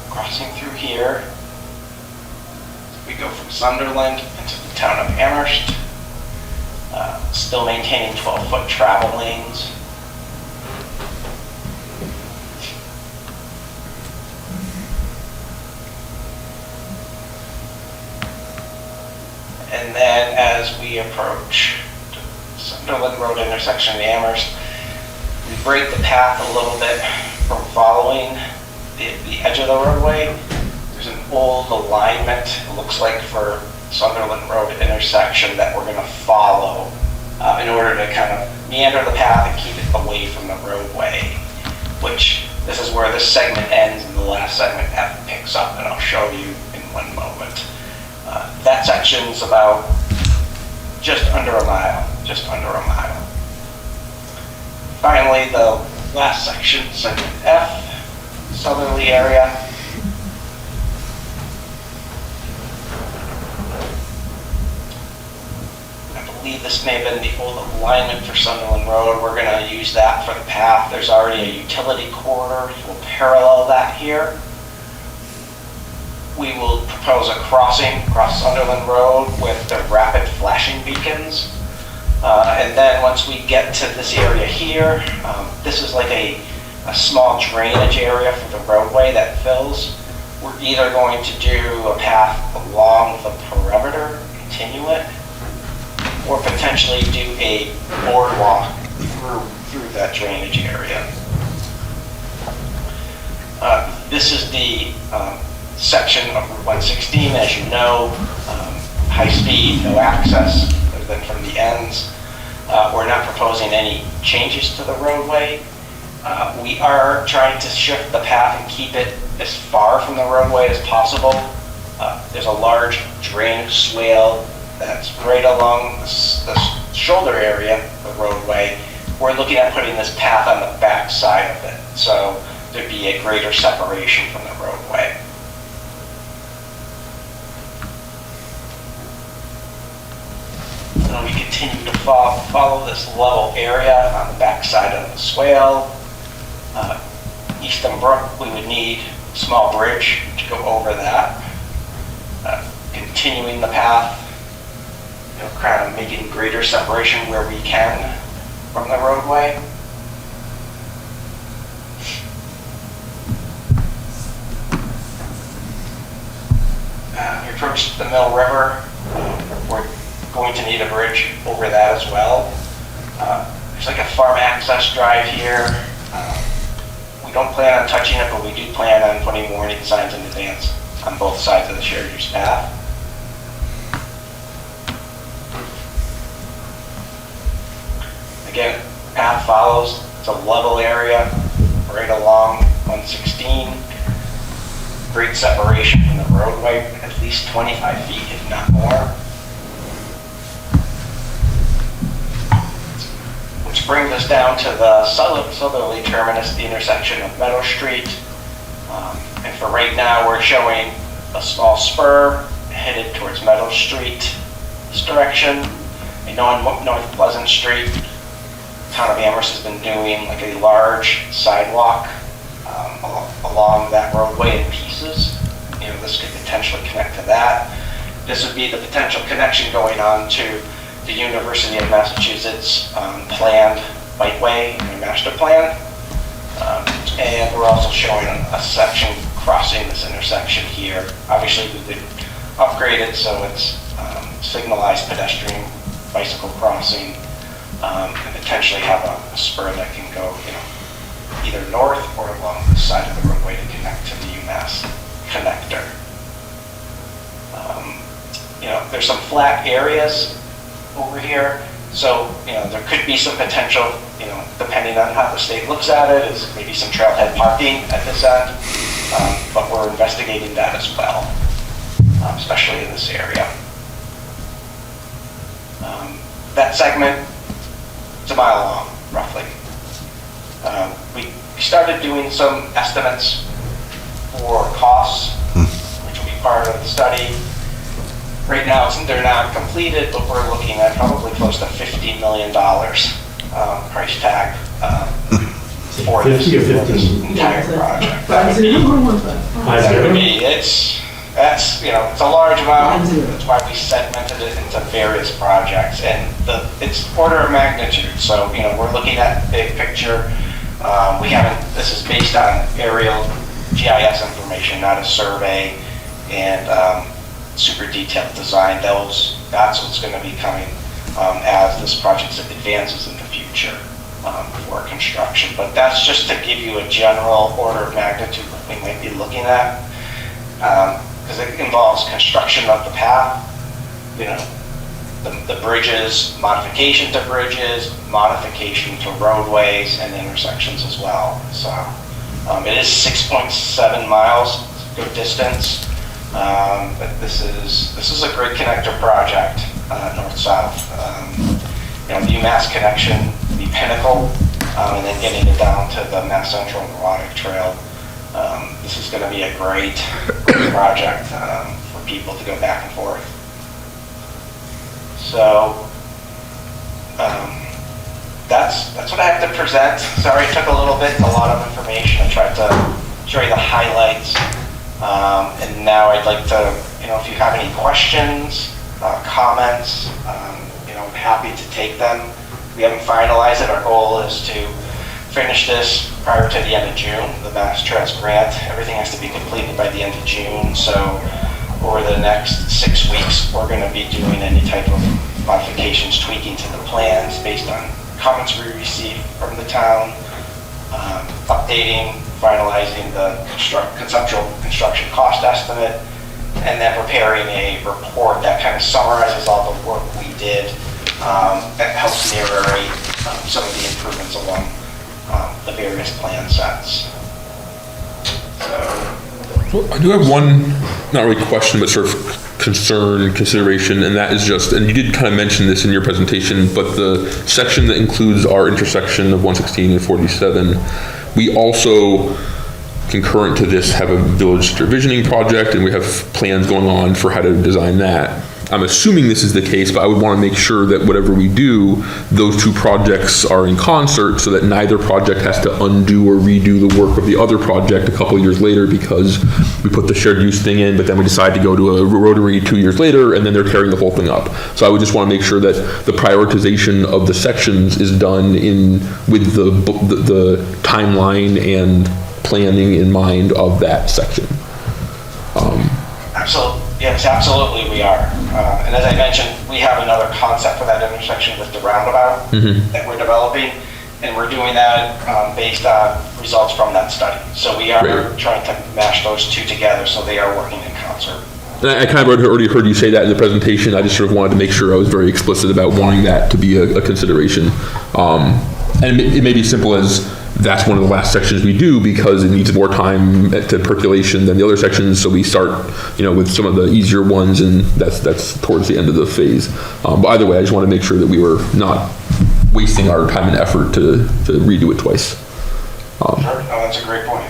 F: Crossing through here. We go from Sunderland into the town of Amherst. Still maintaining 12-foot travel lanes. And then as we approach Sunderland Road intersection in Amherst, we break the path a little bit from following the edge of the roadway. There's an old alignment, it looks like, for Sunderland Road intersection that we're going to follow in order to kind of meander the path and keep it away from the roadway, which this is where this segment ends and the last segment picks up, and I'll show you in one moment. That section's about just under a mile. Finally, the last section, segment F, southerly area. I believe this may have been the old alignment for Sunderland Road. We're gonna use that for the path. There's already a utility corridor, so we'll parallel that here. We will propose a crossing across Sunderland Road with the rapid flashing beacons. And then once we get to this area here, this is like a small drainage area for the roadway that fills. We're either going to do a path along the perimeter, continue it, or potentially do a boardwalk through that drainage area. This is the section of Route 116, as you know, high speed, no access, other than from the ends. We're not proposing any changes to the roadway. We are trying to shift the path and keep it as far from the roadway as possible. There's a large drainage swale that's right along the shoulder area of the roadway. We're looking at putting this path on the back side of it, so there'd be a greater separation from the roadway. So we continue to follow this level area on the back side of the swale. Eastham Brook, we would need a small bridge to go over that. Continuing the path, kind of making greater separation where we can from the roadway. We approach the Mill River. We're going to need a bridge over that as well. There's like a farm access drive here. We don't plan on touching it, but we do plan on putting warning signs in advance on both sides of the shared use path. Again, path follows, it's a level area right along 116. Great separation from the roadway, at least 25 feet, if not more. Which brings us down to the southerly terminus, the intersection of Meadow Street. And for right now, we're showing a small spur headed towards Meadow Street this direction. I know on North Pleasant Street, Town of Amherst has been doing like a large sidewalk along that roadway in pieces. This could potentially connect to that. This would be the potential connection going on to the University of Massachusetts planned bikeway in their master plan. And we're also showing a section crossing this intersection here. Obviously, we could upgrade it so it's signalized pedestrian bicycle crossing, and potentially have a spur that can go, either north or along the side of the roadway to connect to the UMass connector. There's some flat areas over here, so there could be some potential, depending on how the state looks at it, is maybe some trailhead parking at this end, but we're investigating that as well, especially in this area. That segment, it's a mile long, roughly. We started doing some estimates for costs, which will be part of the study. Right now, they're not completed, but we're looking at probably close to $50 million price tag for this entire project. It's a large amount. That's why we segmented it into various projects, and it's order of magnitude. So we're looking at big picture. This is based on aerial GIS information, not a survey, and super detailed design. That's what's going to be coming as this project advances in the future for construction. But that's just to give you a general order of magnitude what we might be looking at, because it involves construction of the path, the bridges, modification to bridges, modification to roadways and intersections as well. So it is 6.7 miles, good distance. But this is a great connector project, north-south. The UMass connection, the Pinnacle, and then getting it down to the Mass Central Neurotic Trail. This is going to be a great project for people to go back and forth. So That's what I have to present. Sorry, it took a little bit, a lot of information. I tried to show you the highlights. And now I'd like to, if you have any questions, comments, I'm happy to take them. We haven't finalized it. Our goal is to finish this prior to the end of June, the Mass Trust grant. Everything has to be completed by the end of June. So over the next 6 weeks, we're going to be doing any type of modifications, tweaking to the plans based on comments we received from the town, updating, finalizing the conceptual construction cost estimate, and then preparing a report that kind of summarizes all the work we did, that helps narrate some of the improvements along the various plan sets.
A: Well, I do have one, not really question, but sort of concern, consideration, and that is just, and you did kind of mention this in your presentation, but the section that includes our intersection of 116 and 47, we also, concurrent to this, have a village visioning project, and we have plans going on for how to design that. I'm assuming this is the case, but I would want to make sure that whatever we do, those two projects are in concert so that neither project has to undo or redo the work of the other project a couple of years later because we put the shared use thing in, but then we decide to go to a rotary 2 years later and then they're tearing the whole thing up. So I would just want to make sure that the prioritization of the sections is done with the timeline and planning in mind of that section.
F: Absolutely. Yes, absolutely we are. And as I mentioned, we have another concept for that intersection with the roundabout that we're developing, and we're doing that based on results from that study. So we are trying to mash those two together so they are working in concert.
A: And I kind of already heard you say that in the presentation. I just sort of wanted to make sure I was very explicit about wanting that to be a consideration. And it may be simple as that's one of the last sections we do because it needs more time to percolation than the other sections. So we start, with some of the easier ones, and that's towards the end of the phase. But either way, I just want to make sure that we were not wasting our time and effort to redo it twice.
F: Sure. That's a great point.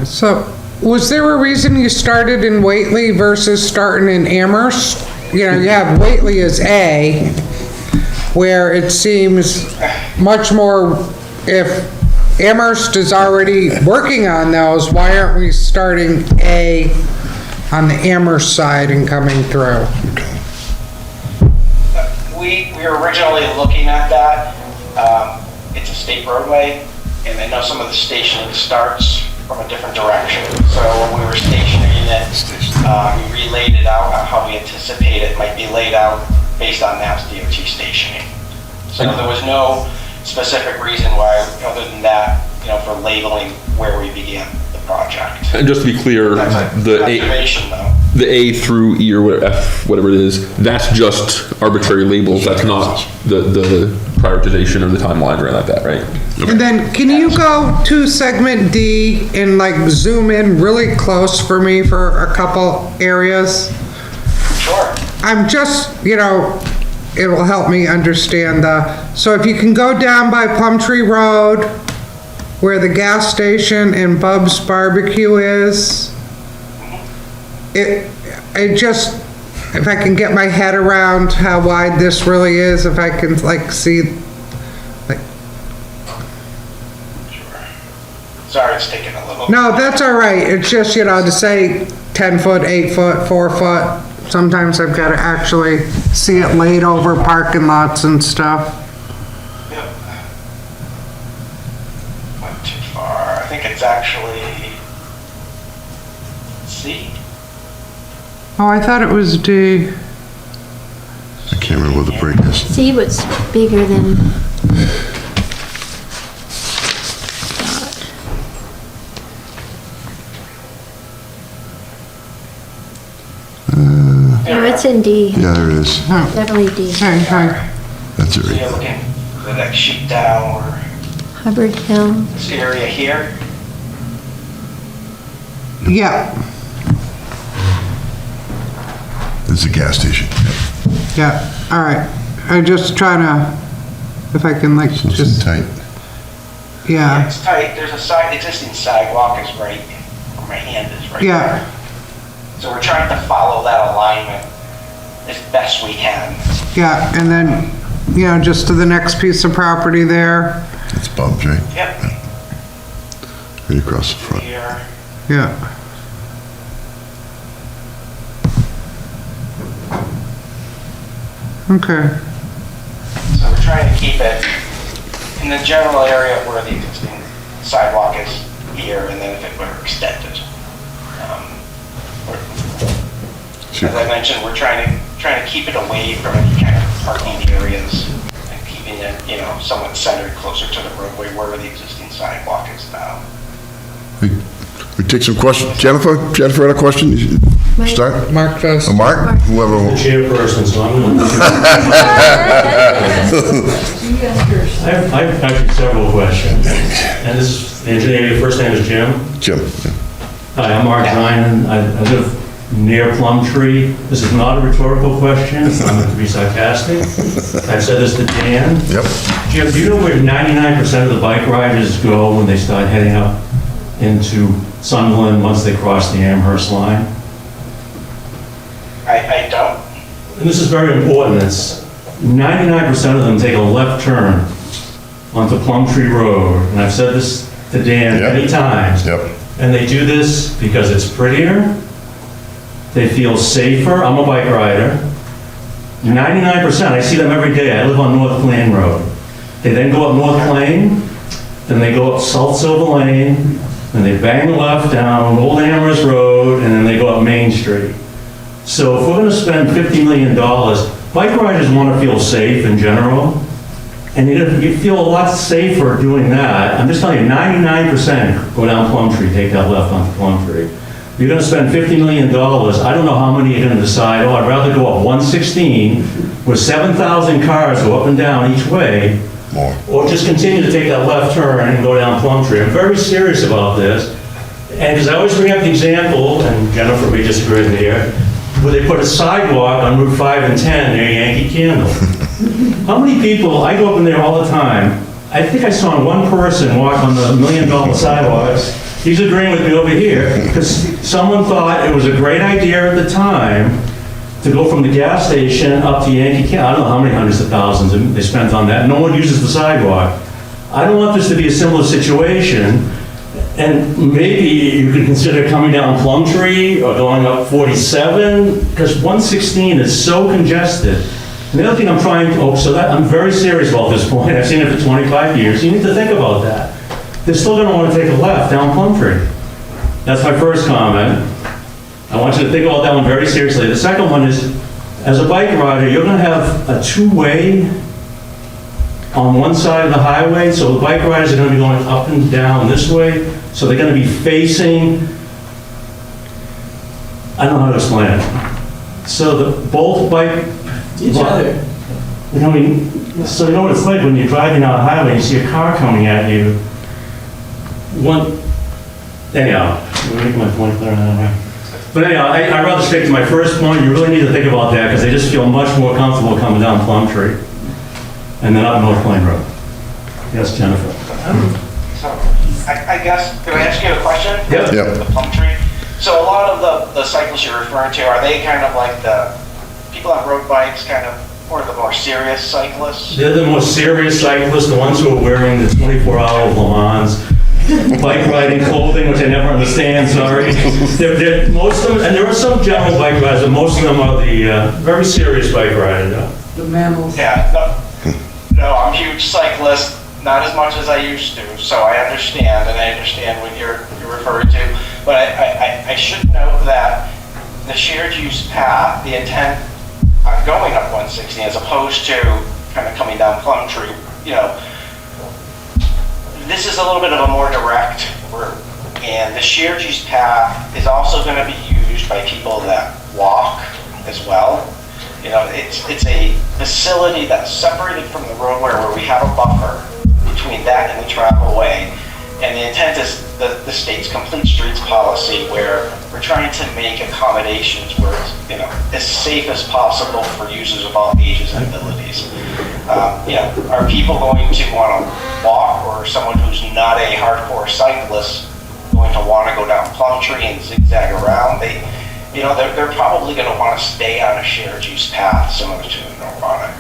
B: So, was there a reason you started in Whately versus starting in Amherst? You have Whately as A, where it seems much more, if Amherst is already working on those, why aren't we starting A on the Amherst side and coming through?
F: We were originally looking at that. It's a state roadway, and I know some of the stationing starts from a different direction. So when we were stationing it, we relayed it out on how we anticipate it might be laid out based on Mass DOT stationing. So there was no specific reason why, other than that, for labeling where we began the project.
A: And just to be clear, the A through E or whatever, F, whatever it is, that's just arbitrary labels. That's not the prioritization or the timeline or anything like that, right? Okay.
B: And then can you go to segment D and zoom in really close for me for a couple areas?
F: Sure.
B: I'm just, it will help me understand so if you can go down by Plumtree Road, where the gas station and Bub's Barbecue is, if I can get my head around how wide this really is, if I can see,
F: Sure. Sorry, it's taking a little.
B: No, that's all right. It's just, to say 10 foot, 8 foot, 4 foot, sometimes I've got to actually see it laid over parking lots and stuff.
F: Yep. Went too far. I think it's actually C.
B: Oh, I thought it was D.
C: I can't remember what the break is.
D: C was bigger than. No, it's in D.
C: Yeah, there it is.
D: Definitely D.
B: Okay.
C: That's it
F: So
C: right
F: you're
C: there.
F: looking at the next sheet down, or
D: Hubbard Hill.
F: this area here.
B: Yeah,
C: It's a gas station.
B: yeah, all right. I'm just trying to, if I can
C: So it's
B: just,
C: tight.
F: Yeah,
B: yeah,
F: it's tight. There's a existing sidewalk is right where my hand is right
B: Yeah.
F: there. So we're trying to follow that alignment as best we can.
B: yeah, and then, just to the next piece of property there.
C: It's Bob J.
F: Yep,
C: Right across the front.
F: here.
B: Yeah. Okay.
F: So we're trying to keep it in the general area where the existing sidewalk is here, and then if it were extended. As I mentioned, we're trying to keep it away from any kind of parking areas and keeping it, somewhat centered closer to the roadway where the existing sidewalk is now.
C: We take some questions. Jennifer had a question? You start?
B: Mark first.
C: Mark? Whoever.
G: Chairperson, so I'm going to... I have actually several questions. And this is, the engineer, your first name is Jim?
C: Jim.
G: Hi, I'm Mark Zinan. I live near Plumtree. This is not a rhetorical question. I'm going to be sarcastic. I've said this to Dan.
C: Yep.
G: Jim, do you know where 99% of the bike riders go when they start heading up into Sunderland once they cross the Amherst line?
F: I don't.
G: And this is very important. It's 99% of them take a left turn onto Plumtree Road. And I've said this to Dan
C: Yep.
G: many times.
C: Yep.
G: And they do this because it's prettier. They feel safer. I'm a bike rider. 99%, I see them every day. I live on North Plain Road. They then go up North Plain, then they go up South Silver Lane, and they bang left down Old Amherst Road, and then they go up Main Street. So if we're gonna spend $50 million, bike riders wanna feel safe in general, and you feel a lot safer doing that. I'm just telling you, 99% go down Plumtree, take that left onto Plumtree. You're gonna spend $50 million, I don't know how many you're gonna decide, I'd rather go up 116, where 7,000 cars go up and down each way,
C: More.
G: or just continue to take that left turn and go down Plumtree. I'm very serious about this. And because I always bring up the example, and Jennifer may disagree with me here, where they put a sidewalk on Route 5 and 10 near Yankee Candle. How many people, I go up in there all the time, I think I saw one person walk on the $1 million sidewalks. He's agreeing with me over here, because someone thought it was a great idea at the time to go from the gas station up to Yankee Candle. I don't know how many hundreds of thousands they spent on that. No one uses the sidewalk. I don't want this to be a similar situation. And maybe you could consider coming down Plumtree or going up 47, because 116 is so congested. And the other thing I'm trying to, I'm very serious about this point. I've seen it for 25 years. You need to think about that. They're still going to want to take a left down Plumtree. That's my first comment. I want you to think about that one very seriously. The second one is, as a bike rider, you're going to have a two-way on one side of the highway, so the bike riders are going to be going up and down this way, so they're going to be facing, I don't know how to explain it. So both bike...
I: Each other.
G: You know, so you know what it's like when you're driving down a highway, you see a car coming at you. Anyhow, let me make my point clear on that way. But anyhow, I'd rather stick to my first point. You really need to think about that, because they just feel much more comfortable coming down Plumtree and then up North Plain Road. Yes, Jennifer.
F: So, I guess, can I ask you a question?
G: Yep.
C: Yep.
F: The Plumtree. So a lot of the cyclists you're referring to, are they kind of like the people on road bikes, kind of, or the more serious cyclists?
G: They're the most serious cyclists, the ones who are wearing the 24-hour Le Mans bike riding clothing, which I never understand, sorry. They're most of them, and there are some general bike riders, but most of them are the very serious bike riders.
I: The mammals.
F: Yeah, no, I'm a huge cyclist, not as much as I used to, so I understand, and I understand what you're referring to. But I should note that the shared use path, the intent on going up 160 as opposed to kind of coming down Plumtree, this is a little bit of a more direct route. And the shared use path is also going to be used by people that walk as well. It's a facility that's separated from the roadway where we have a buffer between that and the travel way. And the intent is the state's complete streets policy, where we're trying to make accommodations where it's as safe as possible for users of all ages and abilities. Are people going to want to walk, or someone who's not a hardcore cyclist going to want to go down Plumtree and zigzag around? They're probably going to want to stay on a shared use path similar to a neurotic.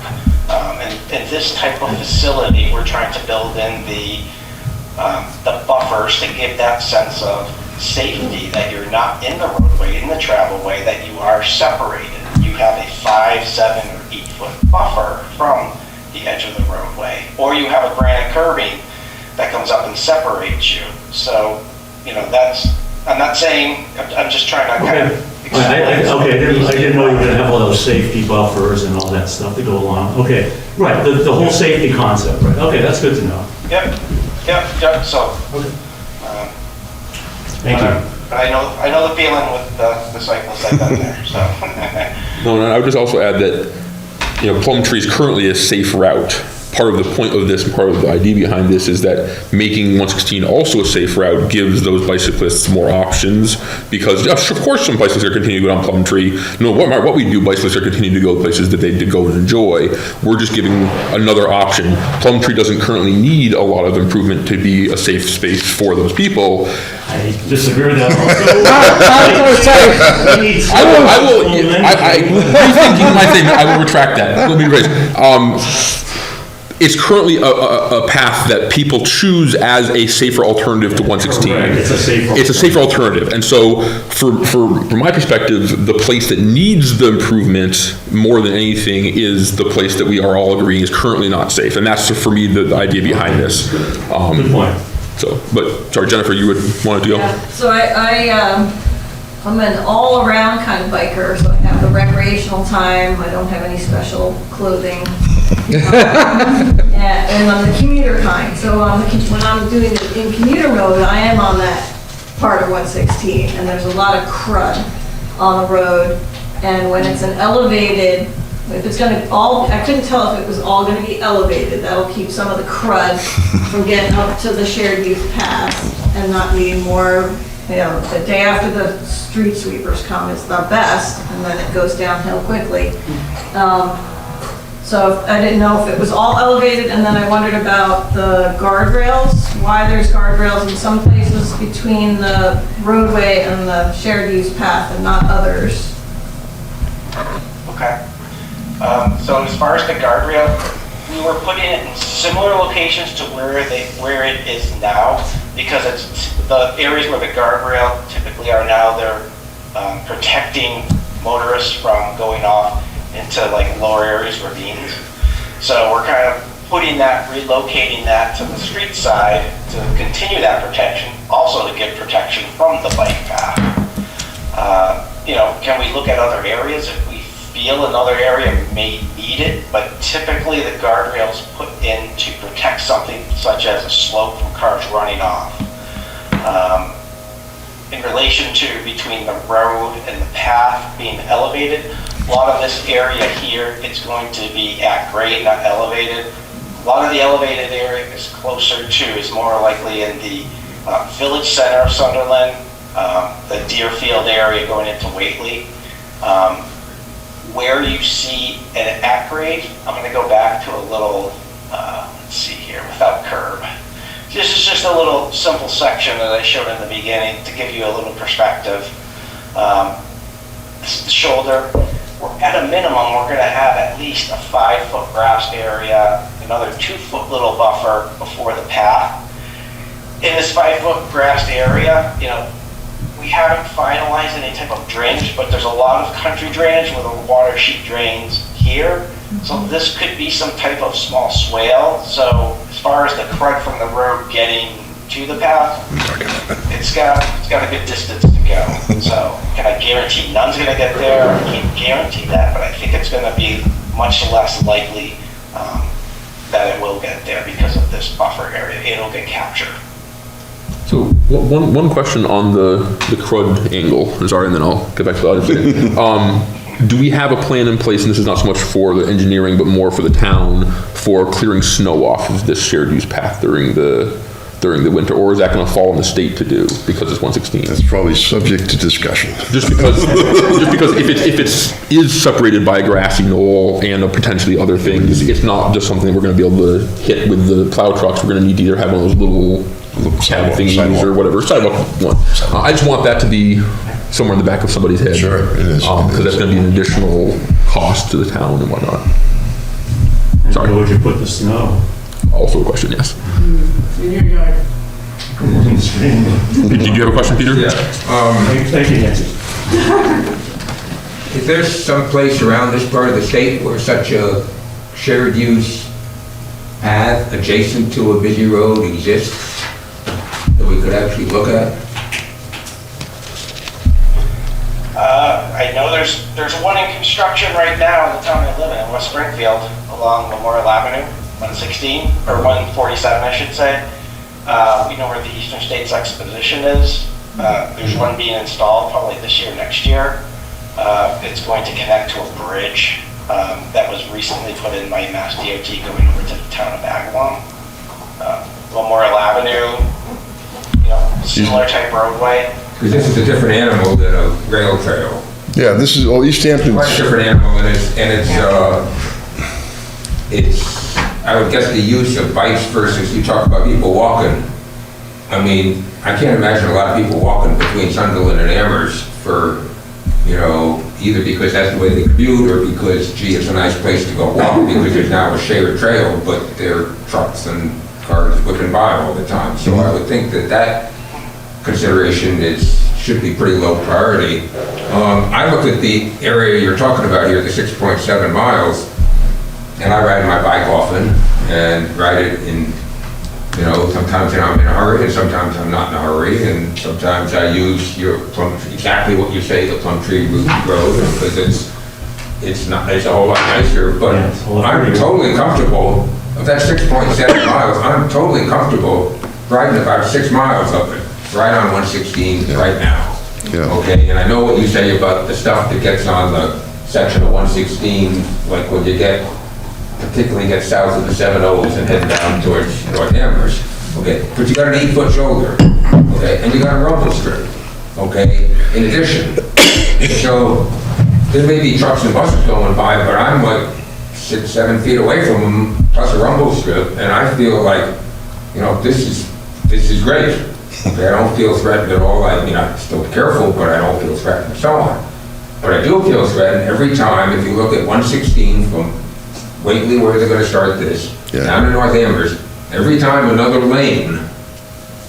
F: In this type of facility, we're trying to build in the buffers to give that sense of safety, that you're not in the roadway, in the travelway, that you are separated. You have a 5, 7, or 8 foot buffer from the edge of the roadway, or you have a granite curbing that comes up and separates you. So, I'm not saying, I'm just trying to kind of
G: I didn't know you were gonna have all those safety buffers and all that stuff to go along. Okay, right, the whole safety concept, right? Okay, that's good to know.
F: Yep, so.
G: Thank you.
F: But I know the feeling with the cyclists I've done there, so.
A: No, I would just also add that, Plum Tree is currently a safe route. Part of the point of this, part of the idea behind this is that making 116 also a safe route gives those bicyclists more options, because of course some bicyclists are continuing to go down Plum Tree. No matter what we do, bicyclists are continuing to go places that they go and enjoy. We're just giving another option. Plum Tree doesn't currently need a lot of improvement to be a safe space for those people.
G: I disagree with that.
A: Rethinking my statement, I will retract that. Let me rephrase. It's currently a path that people choose as a safer alternative to 116.
G: Correct.
A: It's a safer alternative. And so from my perspective, the place that needs the improvement more than anything is the place that we are all agreeing is currently not safe. And that's, for me, the idea behind this.
G: Good point.
A: So, but, sorry, Jennifer, you would want to go?
J: Yeah, so I'm an all-around kind of biker, so I have the recreational time, I don't have any special clothing. And I'm the commuter kind, so when I'm doing it in commuter mode, I am on that part of 116, and there's a lot of crud on the road, and when it's an elevated, if it's gonna I couldn't tell if it was all gonna be elevated. That'll keep some of the crud from getting up to the shared use path and not being more, the day after the street sweepers come is the best, and then it goes downhill quickly. So I didn't know if it was all elevated, and then I wondered about the guardrails, why there's guardrails in some places between the roadway and the shared use path and not others.
F: Okay. So as far as the guardrail, we were putting it in similar locations to where it is now, because it's the areas where the guardrail typically are now. They're protecting motorists from going off into like lower areas, ravines. So we're kind of relocating that to the street side to continue that protection, also to get protection from the bike path. Can we look at other areas if we feel another area may need it? But typically the guardrail is put in to protect something such as a slope from cars running off. In relation to between the road and the path being elevated, a lot of this area here, it's going to be at grade, not elevated. A lot of the elevated area is closer to, is more likely in the village center of Sunderland, the Deerfield area going into Whately. Where you see an at grade, I'm going to go back to a little, let's see here, without curb. This is just a little simple section that I showed in the beginning to give you a little perspective. This is the shoulder. At a minimum, we're going to have at least a 5-foot grassed area, another 2-foot little buffer before the path. In this 5-foot grassed area, we haven't finalized any type of drainage, but there's a lot of country drainage where the water sheet drains here. So this could be some type of small swale. So as far as the crud from the road getting to the path, it's got a good distance to go. So can I guarantee none's going to get there? I can't guarantee that, but I think it's going to be much less likely that it will get there because of this buffer area. It'll get captured.
A: So one question on the crud angle, sorry, and then I'll get back to the audience. Do we have a plan in place, and this is not so much for the engineering, but more for the town, for clearing snow off of this shared use path during the winter, or is that going to fall on the state to do because it's 116?
C: That's probably subject to discussion.
A: Just because if it is separated by a grassy knoll and potentially other things, it's not just something we're going to be able to hit with the plow trucks. We're going to need to either have one of those little cab thingies or whatever, sidewalk one. I just want that to be somewhere in the back of somebody's head.
C: Sure, it is.
A: Because that's going to be an additional cost to the town and whatnot. sorry.
G: Where would you put the snow?
A: Also a question, yes.
I: In your yard.
G: In the stream.
A: Did you have a question, Peter?
K: Yeah.
G: Thank you, Nancy.
K: Is there some place around this part of the state where such a shared use path adjacent to a busy road exists that we could actually look at?
F: I know there's one in construction right now in the town I live in, West Springfield, along Memorial Avenue, 116, or 147, I should say. We know where the Eastern States Exposition is. There's one being installed probably this year, next year. It's going to connect to a bridge that was recently put in by Mass DOT going over to the town of Agawam. Memorial Avenue, similar type roadway.
K: Because this is a different animal than a rail trail.
C: Yeah, this is, East Hampton.
K: Quite a different animal, and it's, I would guess the use of bikes versus, you talk about people walking. I mean, I can't imagine a lot of people walking between Sunderland and Amherst for, either because that's the way they commute or because, gee, it's a nice place to go walk because there's now a shared trail, but there are trucks and cars whipping by all the time. So I would think that consideration should be pretty low priority. I looked at the area you're talking about here, the 6.7 miles, and I ride my bike often and ride it in, sometimes I'm in a hurry and sometimes I'm not in a hurry, and sometimes I use exactly what you say, the Plumtree Road, because it's a whole lot nicer, but I'm totally comfortable, of that 6.7 miles, I'm totally comfortable riding about 6 miles of it, right on 116 right now.
C: Yeah.
K: Okay, and I know what you say about the stuff that gets on the section of 116, like when you particularly get south of the 7-O's and head down towards North Amherst. Okay, but you got an 8-foot shoulder, okay, and you got a rumble strip, okay, in addition. So there may be trucks and buses going by, but I'm like 6-7 feet away from them, plus a rumble strip, and I feel like, this is great. Okay, I don't feel threatened at all. I mean, I'm still careful, but I don't feel threatened and so on. But I do feel threatened every time, if you look at 116 from Whately, where they're going to start this, down to North Amherst, every time another lane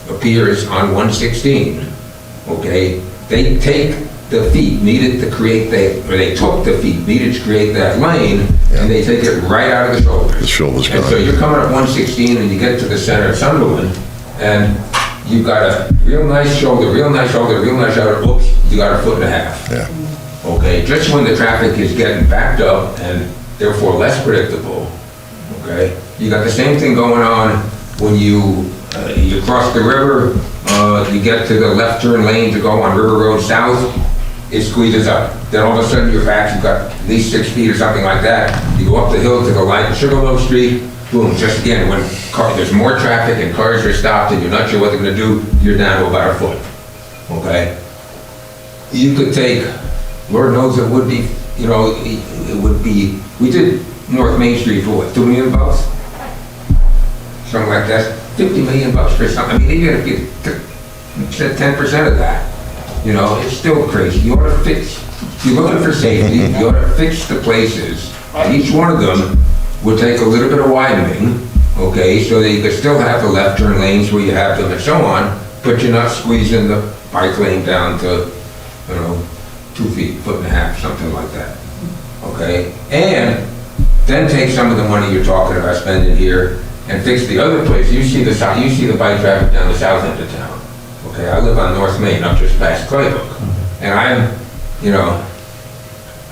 K: appears on 116, okay, they take the feet needed to create they took the feet needed to create that lane, and they take it right out of the shoulders.
C: The shoulder's
K: And
C: gone.
K: so you're coming up 116 and you get to the center of Sunderland, and you've got a real nice shoulder, real nice shoulder, real nice shoulder, oops, you got a 1.5 feet.
C: Yeah.
K: Okay, just when the traffic is getting backed up and therefore less predictable, okay? You got the same thing going on when you cross the river, you get to the left turn lane to go on River Road South, it squeezes up. Then all of a sudden you're back, you've got at least 6 feet or something like that. You go up the hill to the light in Sugarloaf Street, boom, just again, when there's more traffic and cars are stopped and you're not sure what they're gonna do, you're down to about 1 foot, okay? You could take, Lord knows it would be, it would be, we did North Main Street for what, $2 million? Something like that, $50 million for something. I mean, even if you said 10% of that, it's still crazy. You ought to fix, if you're looking for safety, you ought to fix the places, and each one of them would take a little bit of widening, okay, so that you could still have the left turn lanes where you have them and so on, but you're not squeezing the bike lane down to, 2 feet, 1.5 feet, something like that, okay? And then take some of the money you're talking about spending here and fix the other place. You see the bike traffic down the south end of town, okay? I live on North Main, up just past Claybrook, and I'm,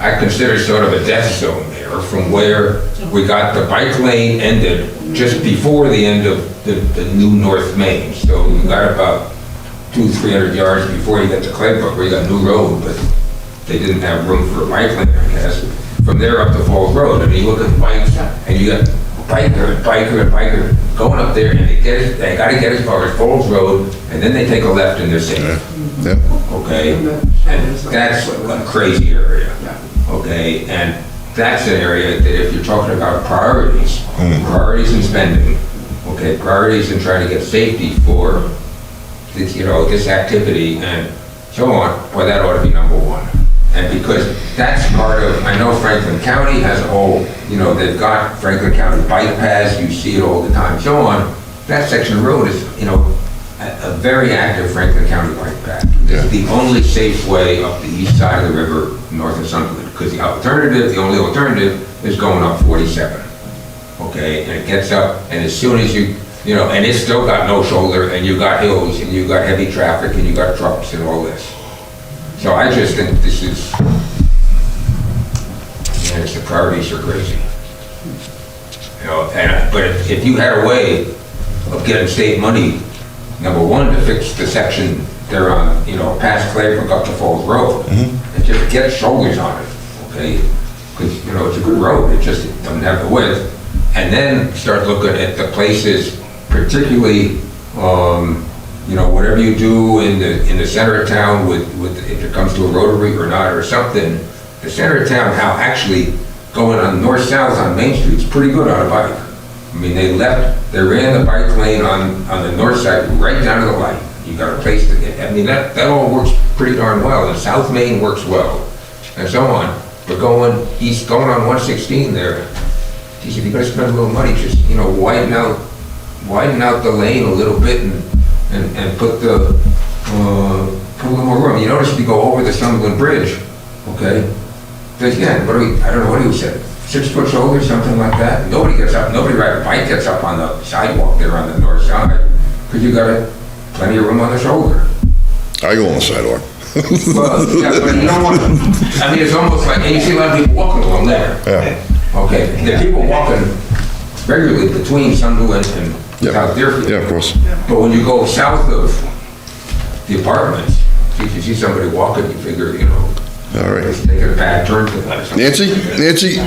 K: I consider sort of a death zone there from where we got the bike lane ended just before the end of the new North Main. So you got about 200-300 yards before you get to Claybrook where you got new road, but they didn't have room for a bike lane, I guess. From there up to Falls Road, and you look at the bikes, and you got biker and biker and biker going up there, and they got to get as far as Falls Road, and then they take a left and they're safe.
C: Yeah.
K: Okay? And that's a crazy area. Okay? And that's an area that if you're talking about priorities, priorities in spending, okay, priorities in trying to get safety for this, this activity and so on, well, that ought to be number one. And because that's part of, I know Franklin County has a whole, they've got Franklin County bike paths, you see it all the time, so on. That section of road is, a very active Franklin County bike path. It's the only safe way up the east side of the river, north of Sunderland, because the only alternative is going up 47. Okay, and it gets up, and as soon as and it's still got no shoulder, and you got hills, and you got heavy traffic, and you got trucks and all this. So I just think this is, the priorities are crazy. But if you had a way of getting state money, number one, to fix the section there on, past Claybrook up to Falls Road, and just get shoulders on it, okay? Because, it's a good road, it just doesn't have the width. And then start looking at the places, particularly, whatever you do in the center of town with if it comes to a rotary or not or something, the center of town, how actually going on north-south on Main Street is pretty good on a bike. I mean, they ran the bike lane on the north side right down to the light. You got a place to get, that all works pretty darn well. And South Main works well, and so on. But going on 116 there, geez, if you're gonna spend a little money, just, widen out the lane a little bit and put a little more room. You notice if you go over the Sunderland Bridge, okay, there's, again, I don't know what he said, 6 foot shoulder, something like that. Nobody rides a bike gets up on the sidewalk there on the north side, because you got plenty of room on the shoulder.
C: I go on the sidewalk.
K: Well, yeah, but you don't want, it's almost like, and you see a lot of people walking along there.
C: Yeah.
K: Okay, there are people walking regularly between Sunderland and South Deerfield.
C: Yeah, of course.
K: But when you go south of the apartments, if you see somebody walking, you figure,
C: All right.
K: it's taking a bad turn to that.
C: Nancy?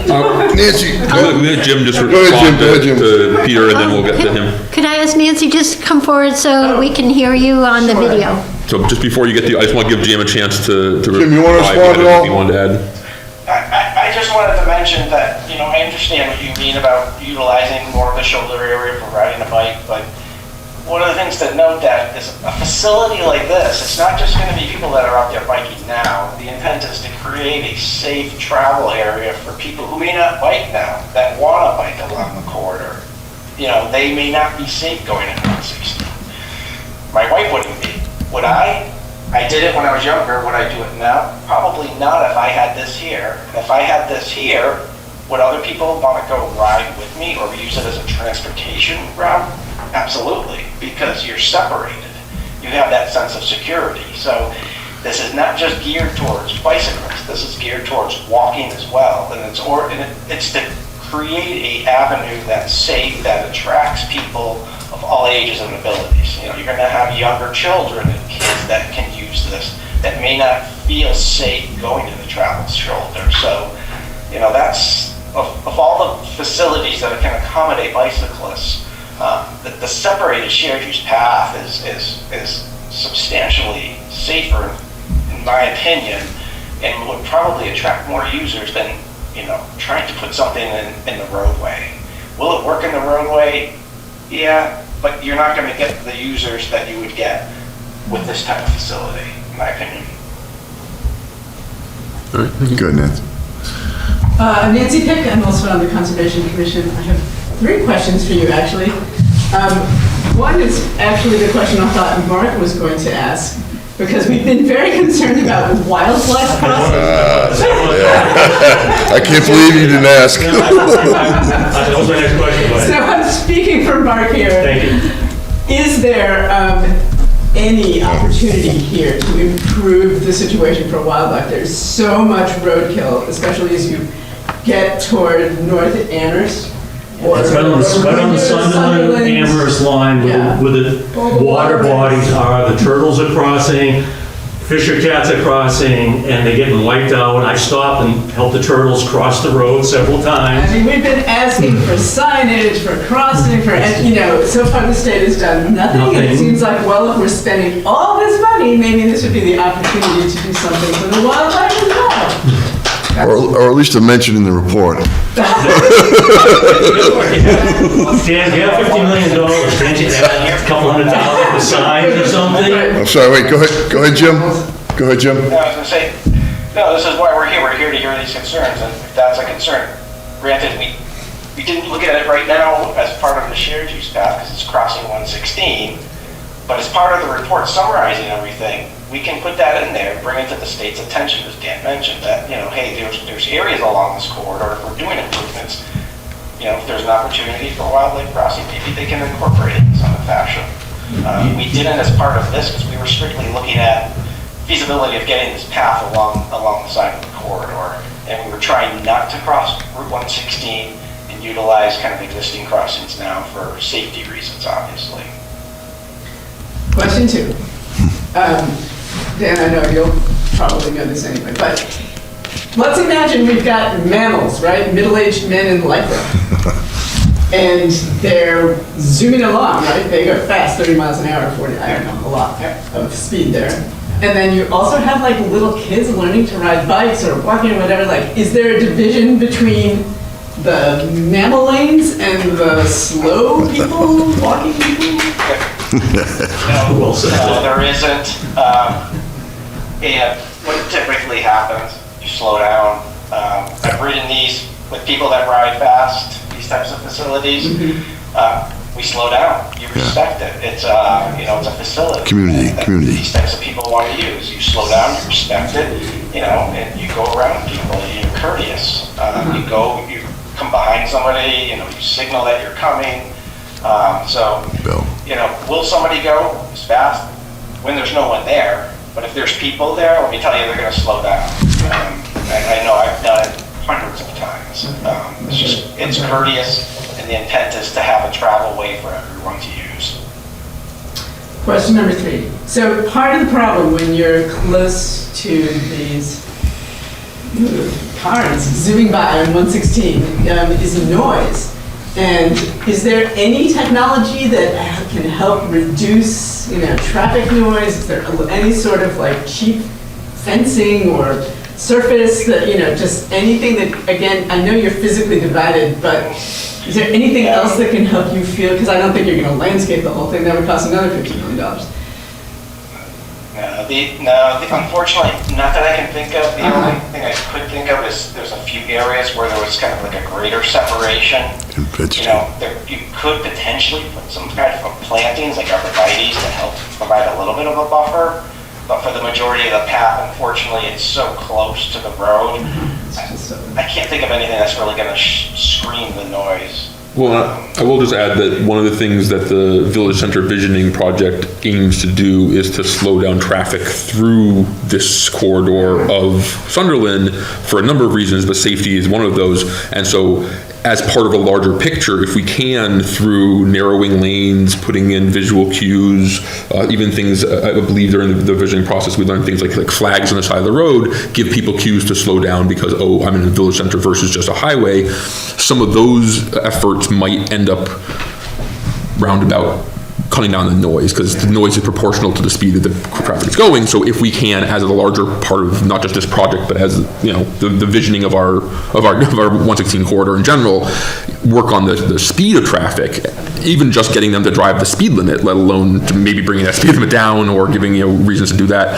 A: We'll let Jim just
C: Go ahead,
A: respond
C: Jim.
A: to Peter, and then we'll get to him.
D: Could I ask Nancy just to come forward so we can hear you on the video?
A: So just before you get I just want to give Jim a chance to
C: Jim, you wanna
A: reply,
C: respond at all?
A: anything you wanted to add?
F: I just wanted to mention that, I understand what you mean about utilizing more of the shoulder area for riding a bike, but one of the things to note that is a facility like this, it's not just going to be people that are out there biking now. The intent is to create a safe travel area for people who may not bike now, that want to bike along the corridor. They may not be safe going in 160. My wife wouldn't be. Would I? I did it when I was younger. Would I do it now? Probably not if I had this here. And if I had this here, would other people want to go ride with me or use it as a transportation route? Absolutely, because you're separated. You have that sense of security. So this is not just geared towards bicyclists. This is geared towards walking as well. And it's to create an avenue that's safe, that attracts people of all ages and abilities. You're going to have younger children and kids that can use this that may not feel safe going to the travel shoulder. So, that's of all the facilities that can accommodate bicyclists. The separated shared use path is substantially safer, in my opinion, and would probably attract more users than trying to put something in the roadway. Will it work in the roadway? Yeah, but you're not going to get the users that you would get with this type of facility, in my opinion.
C: Good, Nancy.
I: Nancy Pick, I'm also on the Conservation Commission. I have 3 questions for you, actually. One is actually the question I thought Mark was going to ask, because we've been very concerned about wildlife crossing.
C: I can't believe you didn't ask.
G: That was my next question.
I: So I'm speaking for Mark here.
G: Thank you.
I: Is there any opportunity here to improve the situation for wildlife? There's so much roadkill, especially as you get toward North Amherst.
G: It's right on the Sunderland Amherst line where the water bodies are, the turtles are crossing, fisher cats are crossing, and they're getting wiped out. I stopped and helped the turtles cross the road several times.
I: I mean, we've been asking for signage, for crossing, so far the state has done nothing. And it seems like, well, if we're spending all this money, maybe this would be the opportunity to do something for the wildlife as well.
C: Or at least a mention in the report.
G: Dan, you have $50 million. Can't you add a couple $100,000 for signs or something?
C: I'm sorry, wait, go ahead, Jim. Go ahead, Jim.
F: I was going to say, No, this is why we're here. We're here to hear these concerns, and if that's a concern, granted, we didn't look at it right now as part of the shared use path because it's crossing 116, but as part of the report summarizing everything, we can put that in there, bring it to the state's attention, as Dan mentioned, that, hey, there's areas along this corridor, if we're doing improvements, if there's an opportunity for wildlife crossing, maybe they can incorporate it in some fashion. We didn't as part of this because we were strictly looking at feasibility of getting this path along the side of the corridor, and we were trying not to cross Route 116 and utilize kind of existing crossings now for safety reasons, obviously.
I: Question 2. Dan, I know you'll probably know this anyway, but let's imagine we've got mammals, right? Middle-aged men in lycra. And they're zooming along, right? They go fast, 30 miles an hour, 40, I don't know, a lot of speed there. And then you also have like little kids learning to ride bikes or walking or whatever. Like, is there a division between the mammal lanes and the slow people, walking people?
F: No, there isn't. And what typically happens, you slow down. I've ridden these with people that ride fast, these types of facilities. We slow down. You respect it. It's it's a facility.
C: Community.
F: These types of people want to use. You slow down, you respect it, and you go around people. You're courteous. You come behind somebody. You signal that you're coming. Will somebody go as fast when there's no one there? But if there's people there, let me tell you, they're going to slow down. I know I've done it hundreds of times. It's courteous. And the intent is to have a travel way for everyone to use.
I: Question number 3. So part of the problem when you're close to these cars zooming by on 116 is noise. And is there any technology that can help reduce, traffic noise? Is there any sort of like cheap fencing or surface that, just anything that, again, I know you're physically divided, but is there anything else that can help you feel, because I don't think you're going to landscape the whole thing, that would cost another $50 million.
F: Unfortunately, not that I can think of. The only thing I could think of is there's a few areas where there was kind of like a greater separation. You could potentially put some kind of plantings, like arborvitaes, to help provide a little bit of a buffer. But for the majority of the path, unfortunately, it's so close to the road. I can't think of anything that's really going to scream the noise.
A: Well, I will just add that one of the things that the Village Center Visioning Project aims to do is to slow down traffic through this corridor of Sunderland for a number of reasons, but safety is one of those. And so as part of a larger picture, if we can, through narrowing lanes, putting in visual cues, even things, I believe during the visioning process, we learned things like flags on the side of the road, give people cues to slow down because, I'm in a village center versus just a highway. Some of those efforts might end up roundabout cutting down the noise, because the noise is proportional to the speed that the traffic is going. So if we can, as a larger part of not just this project, but as the visioning of our 116 corridor in general, work on the speed of traffic, even just getting them to drive the speed limit, let alone to maybe bringing that speed limit down or giving reasons to do that.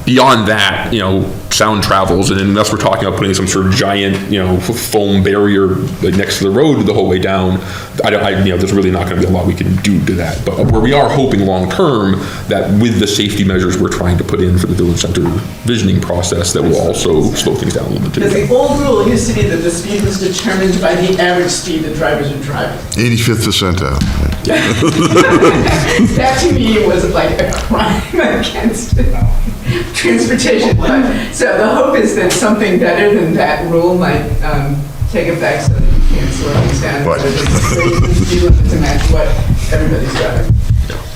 A: Beyond that, sound travels, and unless we're talking about putting some sort of giant, foam barrier next to the road the whole way down, there's really not going to be a lot we can do to that. But where we are hoping long term that with the safety measures we're trying to put in for the Village Center visioning process, that will also slow things down a little bit too.
I: Because the old rule used to be that the speed was determined by the average speed that drivers are driving.
C: 85th percentile.
I: That to me was like a crime against transportation. So the hope is that something better than that rule might take effect so that you can't slow things down.
C: Right.
I: The speed limit to match what everybody's driving.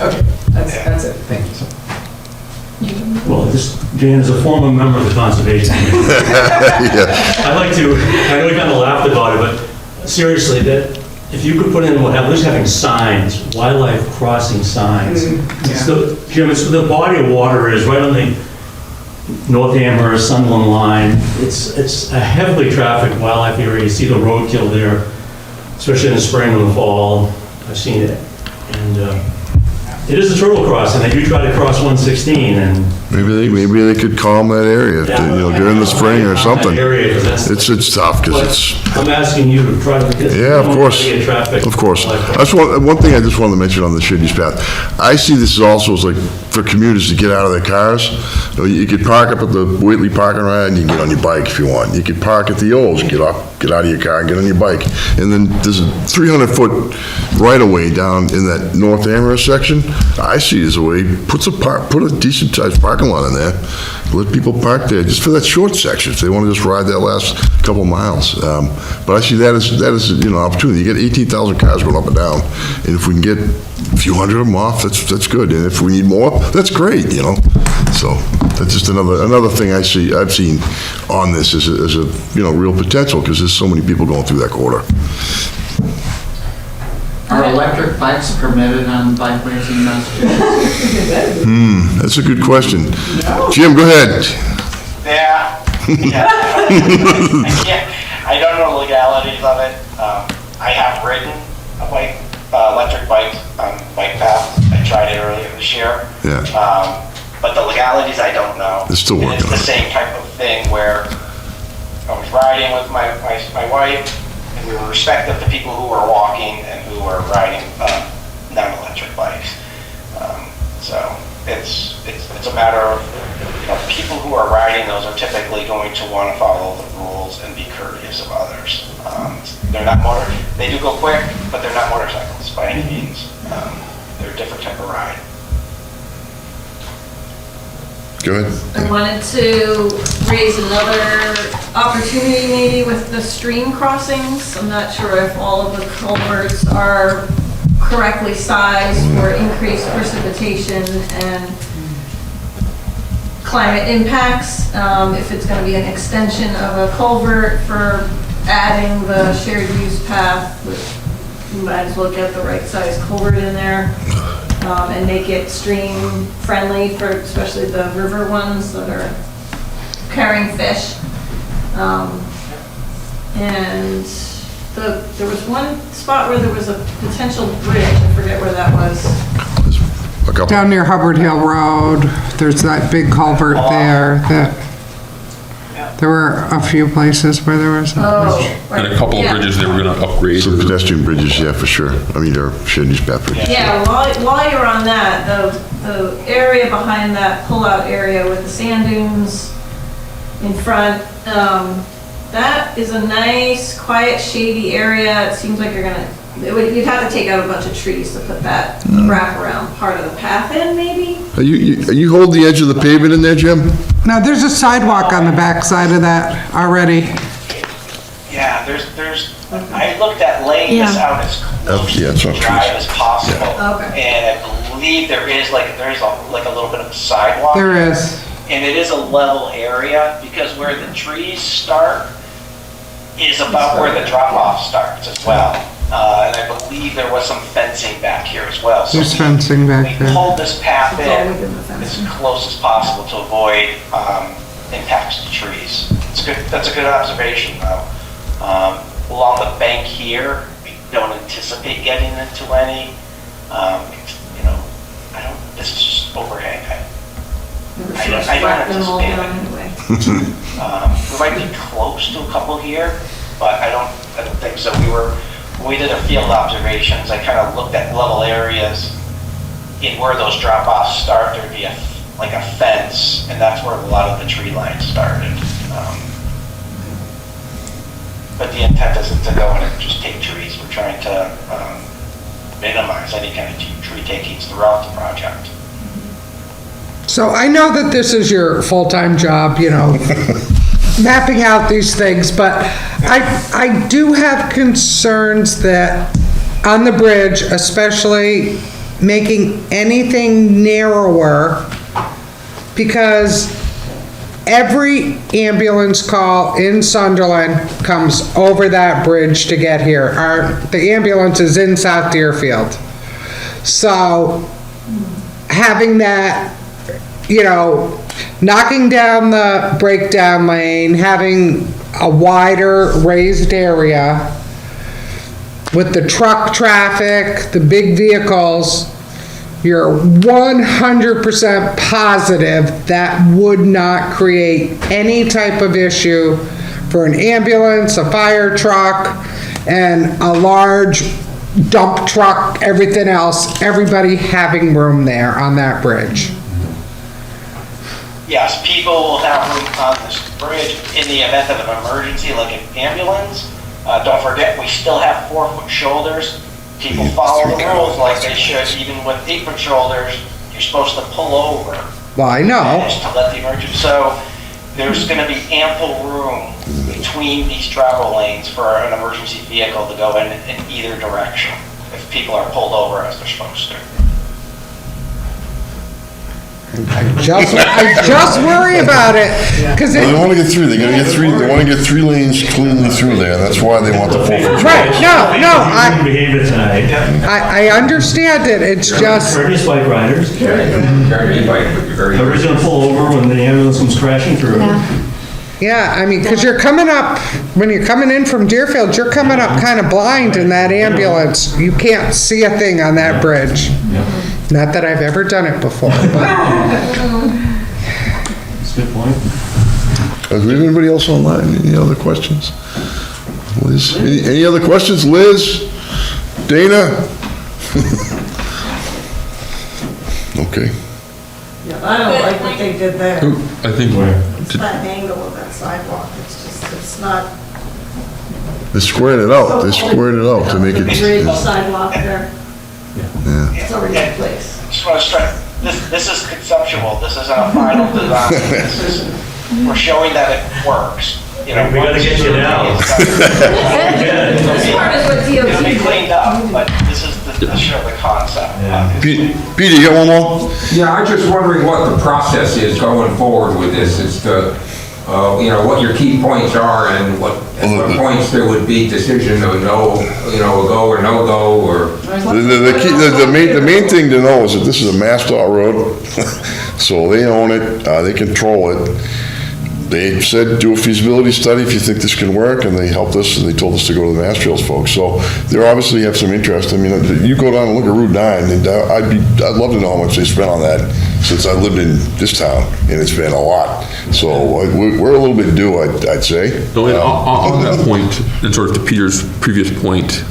I: Okay, that's it. Thank you.
G: Well, Jan is a former member of the Conservation Commission. I know we kind of laughed about it, but seriously, that if you could put in, at least having signs, wildlife crossing signs. Jim, it's the body of water is right on the North Amherst, Sunderland line. It's a heavily trafficked wildlife area. You see the roadkill there, especially in the spring and the fall. I've seen it. And it is a turtle crossing, they do try to cross 116, and...
C: Maybe they could calm that area, during the spring or something.
G: Area, 'cause that's-
C: It's tough, because
G: But
C: it's,
G: I'm asking you to try to get...
C: yeah, of course,
G: get traffic.
C: of course.
G: like that.
C: That's one thing I just wanted to mention on the shared use path. I see this also as like, for commuters to get out of their cars. You could park up at the Whately parking lot, and you can get on your bike if you want. You could park at the Olds, get out of your car and get on your bike. And then there's a 300-foot right-of-way down in that North Amherst section. I see it as a way, put a decent-sized parking lot in there. Let people park there, just for that short section, if they want to just ride that last couple miles. But I see that as an opportunity. You get 18,000 cars going up and down, and if we can get a few hundred of them off, that's good. And if we need more, that's great, So that's just another thing I've seen on this as a real potential, because there's so many people going through that corridor.
L: Are electric bikes permitted on bikeways in Massachusetts?
C: That's a good question. Jim, go ahead.
F: Yeah. I don't know the legalities of it. I have ridden a bike, electric bike on bike path. I tried it earlier this year.
C: Yeah.
F: But the legalities, I don't know.
C: They're still working
F: It's
C: on
F: the
C: it.
F: same type of thing where I was riding with my wife, and we were respectful to people who were walking and who were riding non-electric bikes. So it's a matter of, people who are riding those are typically going to want to follow the rules and be courteous of others. They're not they do go quick, but they're not motorcycles by any means. They're a different type of ride.
C: Go ahead.
J: I wanted to raise another opportunity maybe with the stream crossings. I'm not sure if all of the culverts are correctly sized for increased precipitation and climate impacts. If it's going to be an extension of a culvert for adding the shared use path, you might as well get the right size culvert in there. And make it stream friendly for especially the river ones that are carrying fish. And there was one spot where there was a potential bridge, I forget where that was.
C: A couple.
B: Down near Hubbard Hill Road, there's that big culvert there there were a few places where there was a bridge.
J: Right.
A: And a couple of
J: Yeah.
A: bridges they were gonna upgrade.
C: Some pedestrian bridges, yeah, for sure. I mean, they're shared use path bridges.
J: Yeah, while you're on that, the area behind that pullout area with the sand dunes in front, that is a nice, quiet, shady area. It seems like you'd have to take out a bunch of trees to put that wraparound part of the path in, maybe?
C: Are you hold the edge of the pavement in there, Jim?
B: Now, there's a sidewalk on the back side of that already.
F: Yeah, I looked at laying this
D: Yeah.
F: out as close
C: Yeah,
F: to
C: it's not
F: dry
C: trees.
F: as possible.
J: Okay.
F: And I believe there is a little bit of a sidewalk.
B: There is.
F: And it is a level area, because where the trees start is about where the drop-off starts as well. And I believe there was some fencing back here as well. So
B: There's fencing back
F: we
B: there.
F: pulled this path
J: It's all
F: in
J: within the
F: as
J: fencing.
F: close as possible to avoid impacts to trees. That's a good observation, though. Along the bank here, we don't anticipate getting into any. This is just overhang. I don't
J: Wrap them all
F: anticipate
J: down
F: it.
J: anyway.
F: We might be close to a couple here, but I don't think so. When we did our field observations, I kind of looked at level areas in where those drop-offs start. There'd be a fence, and that's where a lot of the tree lines started. But the intent isn't to go in and just take trees. We're trying to minimize any kind of tree takings throughout the project.
B: So I know that this is your full-time job, mapping out these things, but I do have concerns that on the bridge, especially making anything narrower, because every ambulance call in Sunderland comes over that bridge to get here. The ambulance is in South Deerfield. So having that, knocking down the breakdown lane, having a wider raised area with the truck traffic, the big vehicles, you're 100% positive that would not create any type of issue for an ambulance, a fire truck, and a large dump truck, everything else, everybody having room there on that bridge.
F: Yes, people will have room on this bridge in the event of an emergency, like an ambulance. Don't forget, we still have 4-foot shoulders. People follow the rules like they should, even with 8-foot shoulders. You're supposed to pull over.
B: Well, I know.
F: To let the emergency, so there's gonna be ample room between these travel lanes for an emergency vehicle to go in either direction if people are pulled over as they're supposed to.
B: I just worry about it, because
C: Well, they want to get through, they want to get 3 lanes cleanly through there, that's why they want the full.
B: right, no,
G: Good behavior tonight.
B: I understand it, it's just,
G: Courteous bike riders.
K: Very bike, but you're very.
G: Nobody's gonna pull over when the ambulance comes crashing through.
B: yeah, I mean, because you're coming up, when you're coming in from Deerfield, you're coming up kind of blind in that ambulance. You can't see a thing on that bridge. Not that I've ever done it before, but.
G: That's a good point.
C: Is there anybody else online, any other questions? Liz, any other questions? Liz? Dana? Okay.
J: Yeah, I don't like what they did there.
A: I think,
J: It's that angle of that sidewalk, it's just, it's not.
C: They squared it out, to make it.
J: Bridge sidewalk there.
C: Yeah.
J: It's already in place.
F: Just want to stress, this is conceptual, this isn't a final design. We're showing that it works. You know,
G: We gotta get you now.
J: This part is what
F: It'll be
J: DOT did.
F: cleaned up, but this is to show the concept.
C: Peter, you got one more?
K: Yeah, I'm just wondering what the process is going forward with this, as to, what your key points are and what points there would be decision of no, a go or no go, or.
C: The main thing to know is that this is a MassDOT road, so they own it, they control it. They said, do a feasibility study if you think this can work, and they helped us, and they told us to go to the Mass Trails folks. So they obviously have some interest. I mean, you go down and look at Route 9, and I'd love to know how much they spent on that since I lived in this town, and it's been a lot. So we're a little bit due, I'd say.
A: no, and on that point, and sort of to Peter's previous point,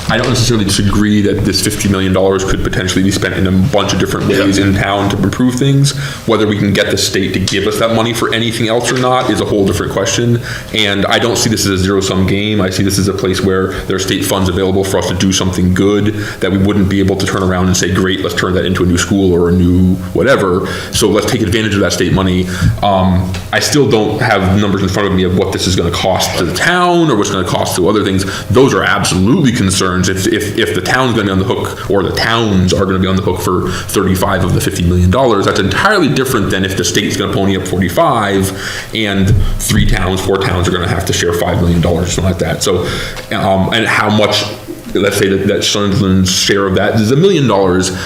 A: I don't necessarily disagree that this $50 million could potentially be spent in a bunch of different ways in town to improve things. Whether we can get the state to give us that money for anything else or not is a whole different question. And I don't see this as a zero-sum game. I see this as a place where there are state funds available for us to do something good that we wouldn't be able to turn around and say, great, let's turn that into a new school or a new whatever. So let's take advantage of that state money. I still don't have numbers in front of me of what this is going to cost to the town or what's going to cost to other things. Those are absolutely concerns. If the town's going to be on the hook, or the towns are going to be on the hook for 35 of the $50 million, that's entirely different than if the state's going to pony up 45 and 4 towns are going to have to share $5 million or something like that. So, and how much, let's say that Sunderland's share of that is $1 million,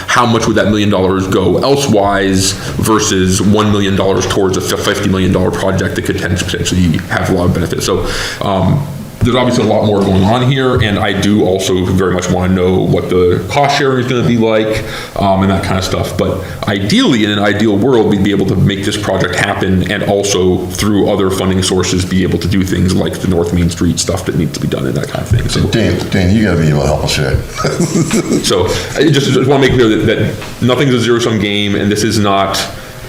A: how much would that $1 million go elsewise versus $1 million towards a $50 million project that could potentially have a lot of benefits. So, there's obviously a lot more going on here, and I do also very much want to know what the cost sharing is going to be like, and that kind of stuff. But ideally, in an ideal world, we'd be able to make this project happen, and also through other funding sources, be able to do things like the North Main Street stuff that needs to be done and that kind of thing. So,
C: Dan, you gotta be able to help us here.
A: so I just want to make clear that nothing's a zero-sum game, and this is not,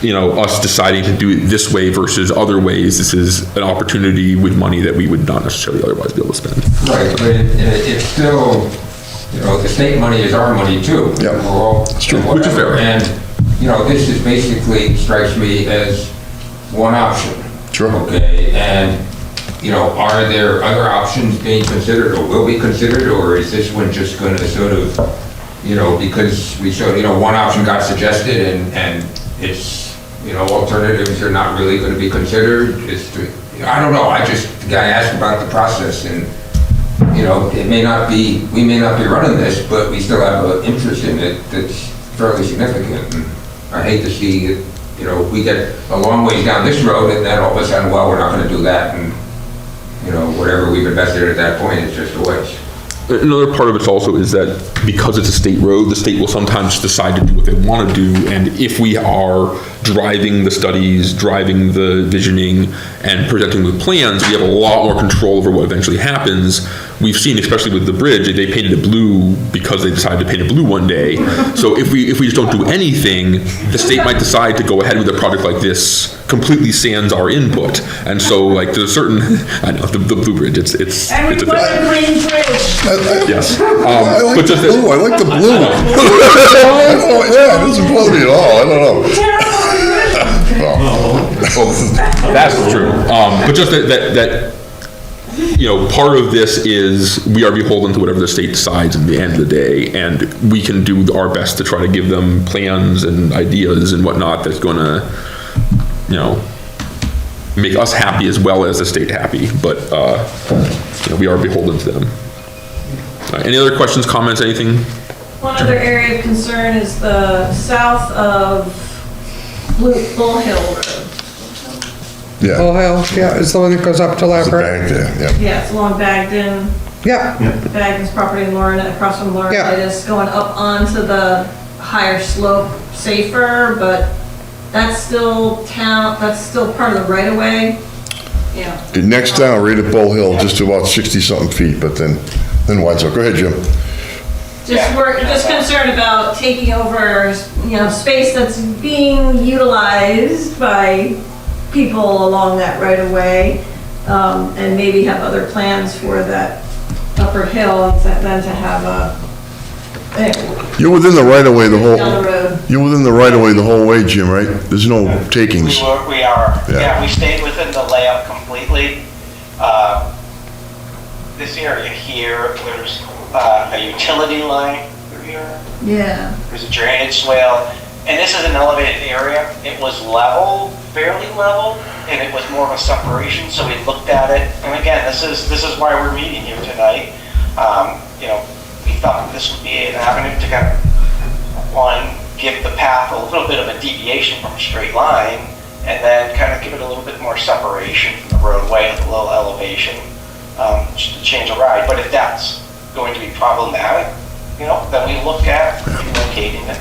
A: us deciding to do it this way versus other ways. This is an opportunity with money that we would not necessarily otherwise be able to spend.
K: Right, but it's still, the state money is our money too.
C: Yeah,
K: We're all,
C: it's true.
A: Which is fair.
K: And, this is basically, strikes me as one option.
C: Sure.
K: Okay, and, are there other options being considered or will be considered, or is this one just going to sort of, because we showed, one option got suggested and it's, alternatives are not really going to be considered. I don't know. I asked about the process, and we may not be running this, but we still have an interest in it that's fairly significant. And I hate to see it. We get a long ways down this road, and then all of a sudden, well, we're not going to do that, and whatever we've invested at that point is just a waste.
A: Another part of it also is that because it's a state road, the state will sometimes decide to do what they want to do. And if we are driving the studies, driving the visioning, and presenting with plans, we have a lot more control over what eventually happens. We've seen, especially with the bridge, they painted it blue because they decided to paint it blue one day. So if we just don't do anything, the state might decide to go ahead with a project like this, completely sans our input. And so, like, there's a certain, I know, the blue bridge, it's
I: And we
A: a
I: put
A: thing.
I: a green bridge.
A: Yes.
C: I like
A: But
C: the
A: just
C: blue, I like the blue. Yeah, it doesn't bother me at all, I don't know.
A: That's true. But just that, you know, part of this is we are beholden to whatever the state decides at the end of the day, and we can do our best to try to give them plans and ideas and whatnot that's gonna, you know, make us happy as well as the state happy, but, you know, we are beholden to them. Any other questions, comments, anything?
J: One other area of concern is the south of Bull Hill Road.
C: Yeah,
B: Bull Hill, yeah, is the one that goes up to
C: it's a
B: Leopard.
C: bank there, yeah.
J: Yeah, it's along Bagden,
B: Yeah,
J: Bagden's property in Lauren, across from Lauren.
B: Yeah.
J: It is going up onto the higher slope safer, but that's still that's still part of the right of way. Yeah.
C: Next down, right at Bull Hill, just about 60-something feet, but then winds up. Go ahead, Jim.
J: We're just concerned about taking over, you know, space that's being utilized by people along that right of way, and maybe have other plans for that upper hill, and then to have
C: You're within the right of way the
J: down the
C: whole,
J: road.
C: you're within the right of way the whole way, Jim, right? There's no takings.
F: We are,
C: Yeah.
F: yeah, we stayed within the layout completely. This area here, there's a utility line through here.
J: Yeah.
F: There's a drainage swale, and this is an elevated area. It was level, fairly level, and it was more of a separation, so we looked at it. And again, this is why we're meeting here tonight. You know, we thought this would be an avenue to kind of, one, give the path a little bit of a deviation from a straight line, and then kind of give it a little bit more separation from the roadway with a little elevation, just to change the ride. But if that's going to be problematic, you know, then we look at relocating it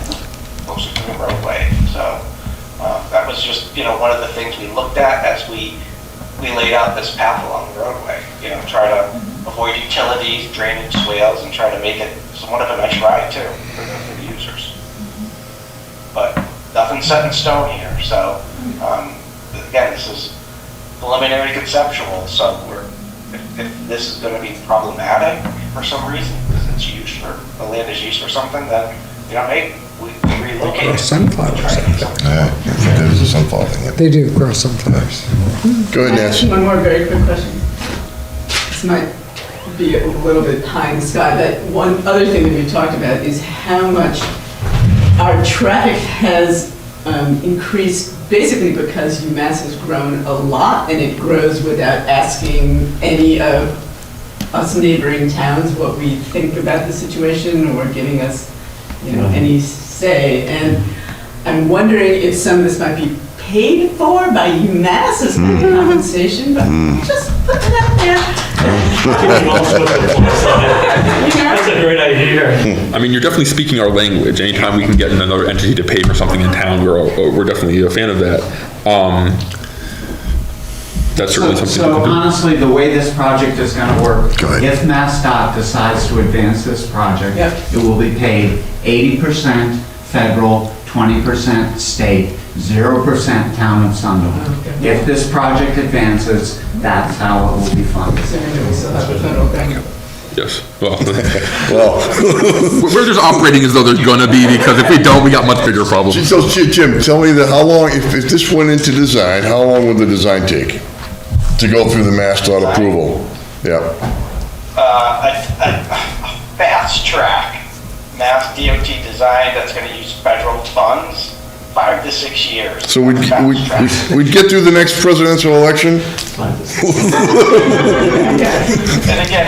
F: closer to the roadway. So that was just, you know, one of the things we looked at as we laid out this path along the roadway. You know, try to avoid utilities, drainage swales, and try to make it somewhat of a nice ride too for the users. But nothing's set in stone here. So again, this is preliminary conceptual. So if this is going to be problematic for some reason, because it's used for, the land is used for something, then, you know, maybe we relocate
B: grow
F: it.
B: sunflowers up there.
C: There's a sunflower thing. yeah.
B: They do grow sunflowers.
C: Go ahead,
I: I have
C: Nancy.
I: one more very quick question. This might be a little bit high in the sky, but one other thing that we've talked about is how much our traffic has increased basically because UMass has grown a lot, and it grows without asking any of us neighboring towns what we think about the situation or giving us, you know, any say. And I'm wondering if some of this might be paid for by UMass as compensation, but just put it out there.
G: That's a great idea.
A: I mean, you're definitely speaking our language. Anytime we can get another entity to pay for something in town, we're definitely a fan of that. That's certainly something
L: So
A: we can do.
L: honestly, the way this project is gonna work,
C: Go ahead.
L: if MassDOT decides to advance this project,
I: Yep.
L: it will be paid 80% federal, 20% state, 0% town of Sunderland.
I: Okay.
L: If this project advances, that's how it will be funded.
I: So maybe we still have the federal government.
A: Yes. Well,
C: Well,
A: we're just operating as though there's gonna be, because if we don't, we got much bigger problems.
C: so Jim, tell me how long, if this went into design, how long would the design take to go through the MassDOT approval? Yeah.
F: A fast track Mass DOT design that's going to use federal funds, 5 to 6 years.
C: So we'd
F: Fast track.
C: get through the next presidential election?
F: And again,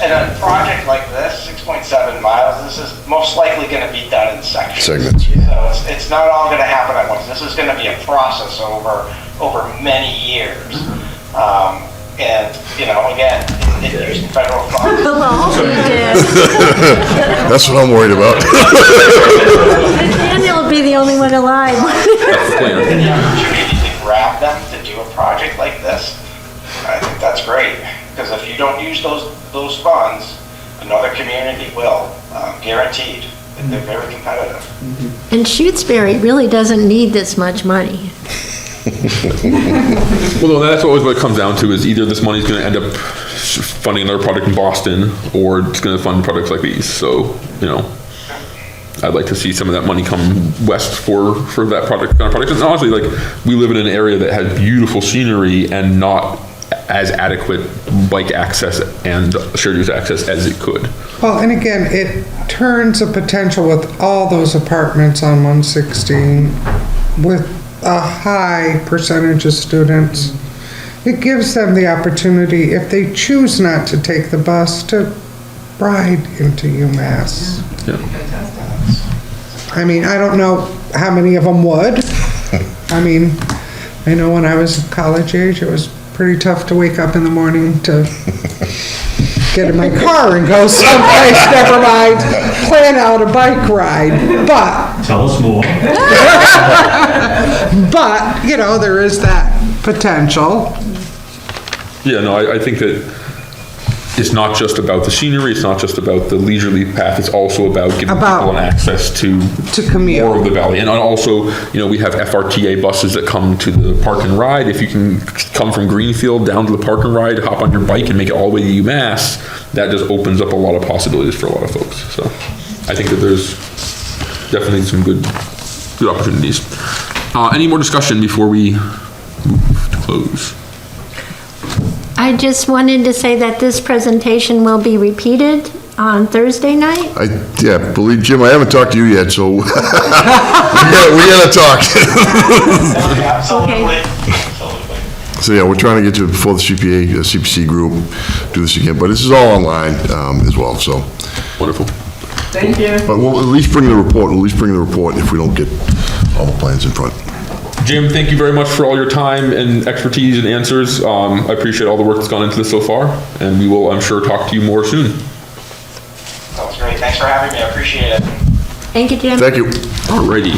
F: in a project like this, 6.7 miles, this is most likely going to be done in sections.
C: Segments.
F: So it's not all going to happen at once. This is going to be a process over many years. And, you know, again, using federal funds.
D: Well, you did.
C: That's what I'm worried about.
D: Daniel will be the only one alive.
F: Opportunity to grab them to do a project like this, I think that's great. Because if you don't use those funds, another community will, guaranteed. And they're very competitive.
D: And Shutesbury really doesn't need this much money.
A: Well, that's always what it comes down to, is either this money's gonna end up funding another project in Boston, or it's gonna fund projects like these, so, you know, I'd like to see some of that money come west for that project, kind of project. And honestly, like, we live in an area that has beautiful scenery and not as adequate bike access and shared use access as it could.
B: Well, and again, it turns a potential with all those apartments on 116 with a high percentage of students. It gives them the opportunity, if they choose not to take the bus, to ride into UMass.
A: Yeah.
B: I mean, I don't know how many of them would. I mean, I know when I was college age, it was pretty tough to wake up in the morning to get in my car and go someplace, never mind, plan out a bike ride. But,
G: Tell us more.
B: but, you know, there is that potential.
A: Yeah, no, I think that it's not just about the scenery, it's not just about the leisurely path, it's also about giving people an access to
B: commute.
A: More of the valley. And also, you know, we have FRTA buses that come to the park and ride. If you can come from Greenfield down to the park and ride, hop on your bike and make it all the way to UMass, that just opens up a lot of possibilities for a lot of folks. So I think that there's definitely some good opportunities. Any more discussion before we move to close?
D: I just wanted to say that this presentation will be repeated on Thursday night.
C: Yeah, believe, Jim, I haven't talked to you yet, so we gotta talk.
F: Absolutely.
D: Okay.
F: Absolutely.
C: So yeah, we're trying to get to it before the CPC group, do this again, but this is all online as well, so.
A: Wonderful.
I: Thank you.
C: But we'll at least bring the report if we don't get all the plans in front.
A: Jim, thank you very much for all your time and expertise and answers. I appreciate all the work that's gone into this so far, and we will, I'm sure, talk to you more soon.
F: That was great. Thanks for having me. I appreciate it.
D: Thank you, Jim.
C: Thank you.
A: Alrighty,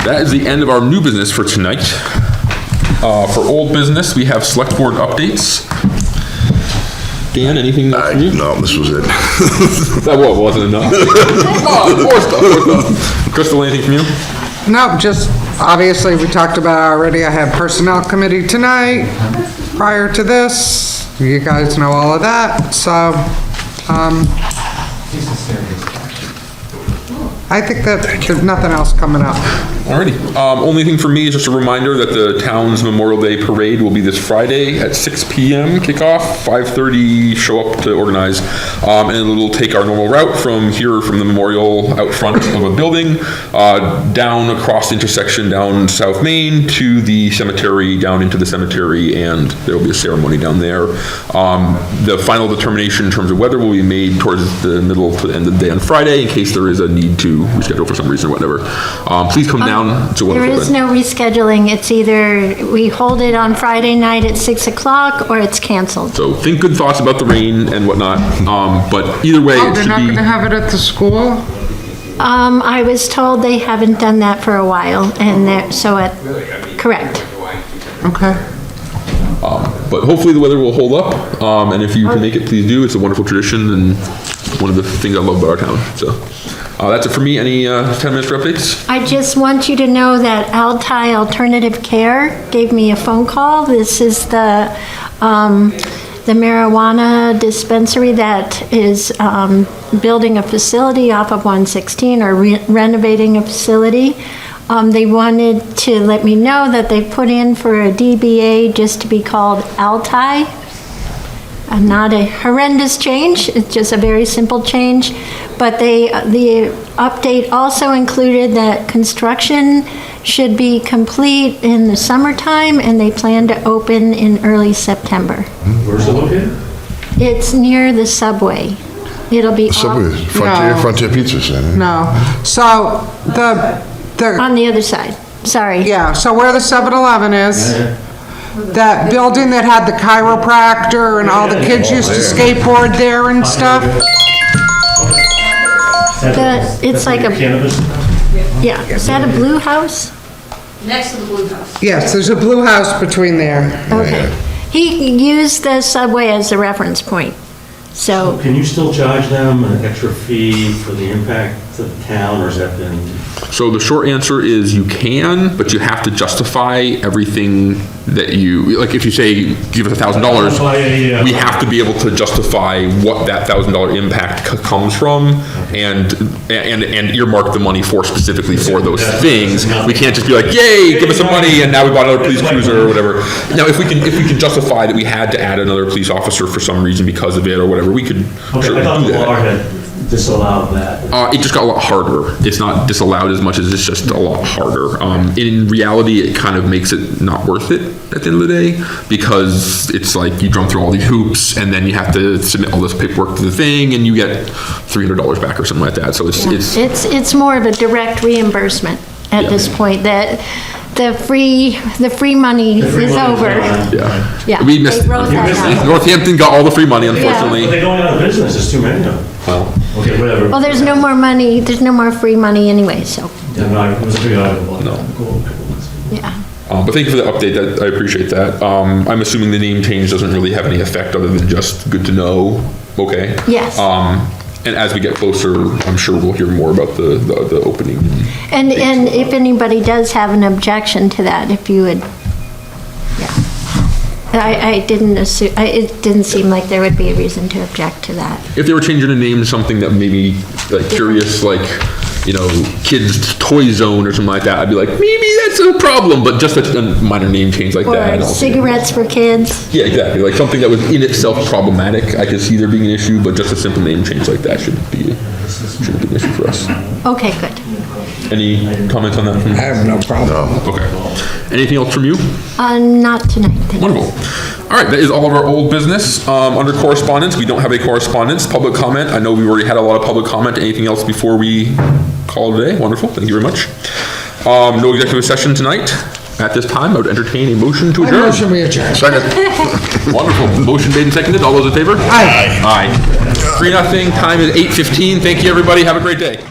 A: that is the end of our new business for tonight. For old business, we have select board updates. Dan, anything from you?
C: No, this was it.
A: That wasn't enough. Come on, more stuff. Crystal, anything from you?
B: No, just, obviously, we talked about already, I had personnel committee tonight. Prior to this, you guys know all of that, so, I think that there's nothing else coming up.
A: Alrighty. Only thing for me is just a reminder that the town's Memorial Day Parade will be this Friday at 6 p.m. kickoff, 5:30 show up to organize. And it'll take our normal route from here, from the memorial out front of a building, down across the intersection down South Main to the cemetery, down into the cemetery, and there will be a ceremony down there. The final determination in terms of weather will be made towards the middle to the end of the day on Friday, in case there is a need to reschedule for some reason or whatever. Please come down. It's a wonderful
D: There is
A: event.
D: no rescheduling. It's either we hold it on Friday night at 6 o'clock or it's canceled.
A: So think good thoughts about the rain and whatnot, but either way,
B: Oh,
A: it
B: they're
A: should
B: not
A: be.
B: gonna have it at the school?
D: I was told they haven't done that for a while, and correct.
B: Okay.
A: But hopefully the weather will hold up, and if you can make it, please do. It's a wonderful tradition and one of the things I love about our town, so. That's it for me. Any 10 minutes for updates?
D: I just want you to know that Altai Alternative Care gave me a phone call. This is the marijuana dispensary that is building a facility off of 116, or renovating a facility. They wanted to let me know that they put in for a DBA just to be called Altai. Not a horrendous change, it's just a very simple change. But the update also included that construction should be complete in the summertime, and they plan to open in early September.
G: Where's it located?
D: It's near the subway. It'll be
C: Subway, Frontier Pizza Center.
B: No, so the,
D: on the other side, sorry.
B: yeah, so where the 7-Eleven is, That building that had the chiropractor and all the kids used to skateboard there and stuff?
D: It's like a,
G: Cannabis?
D: yeah, is that a blue house?
J: Next to the Blue House.
B: Yes, there's a blue house between there.
D: Okay. He used the subway as a reference point, so,
G: Can you still charge them an extra fee for the impact to the town, or has that been?
A: So the short answer is you can, but you have to justify everything that you, like if you say, give us $1,000, we have to be able to justify what that $1,000 impact comes from and earmark the money for specifically for those things. We can't just be like, yay, give us some money and now we bought another police cruiser or whatever. Now, if we can justify that we had to add another police officer for some reason because of it or whatever, we could
G: Okay, I
A: certainly
G: thought
A: do
G: the law
A: that.
G: had disallowed that.
A: It just got a lot harder. It's not disallowed as much as it's just a lot harder. In reality, it kind of makes it not worth it at the end of the day because it's like you jump through all these hoops and then you have to submit all this paperwork to the thing and you get $300 back or something like that. So
D: it's more of a direct reimbursement at this point, that the free money is over.
A: Yeah.
D: Yeah,
A: We missed
D: they wrote that out.
A: Northampton got all the free money, unfortunately.
G: But they're going out of business, there's too many of them.
A: Well,
G: Okay, whatever.
D: Well, there's no more money, there's no more free money anyway, so,
G: Yeah, no, it was a big article.
A: No.
G: Cool.
D: yeah.
A: but thank you for the update. I appreciate that. I'm assuming the name change doesn't really have any effect other than just good to know. Okay.
D: Yes.
A: And as we get closer, I'm sure we'll hear more about the opening.
D: And if anybody does have an objection to that, if you would, yeah. I didn't assume, it didn't seem like there would be a reason to object to that.
A: If they were changing the name to something that made me like curious, like, kids toy zone or something like that, I'd be like, maybe that's a problem, but just a minor name change like that.
D: Or cigarettes for kids.
A: Yeah, exactly. Like something that was in itself problematic, I could see there being an issue, but just a simple name change like that shouldn't be an issue for us.
D: Okay, good.
A: Any comments on that?
B: I have no problem.
A: Okay. Anything else from you?
D: Not tonight, thank you.
A: Wonderful. All right, that is all of our old business. Under correspondence, we don't have a correspondence. Public comment, I know we already had a lot of public comment. Anything else before we call it a day? Wonderful, thank you very much. No executive session tonight. At this time, I would entertain a motion to adjourn.
B: Motion we adjourn.
C: Second.
A: Wonderful. Motion made and seconded. All those in favor?
B: Aye.
A: Aye. 3-0. Time is 8:15. Thank you, everybody. Have a great day.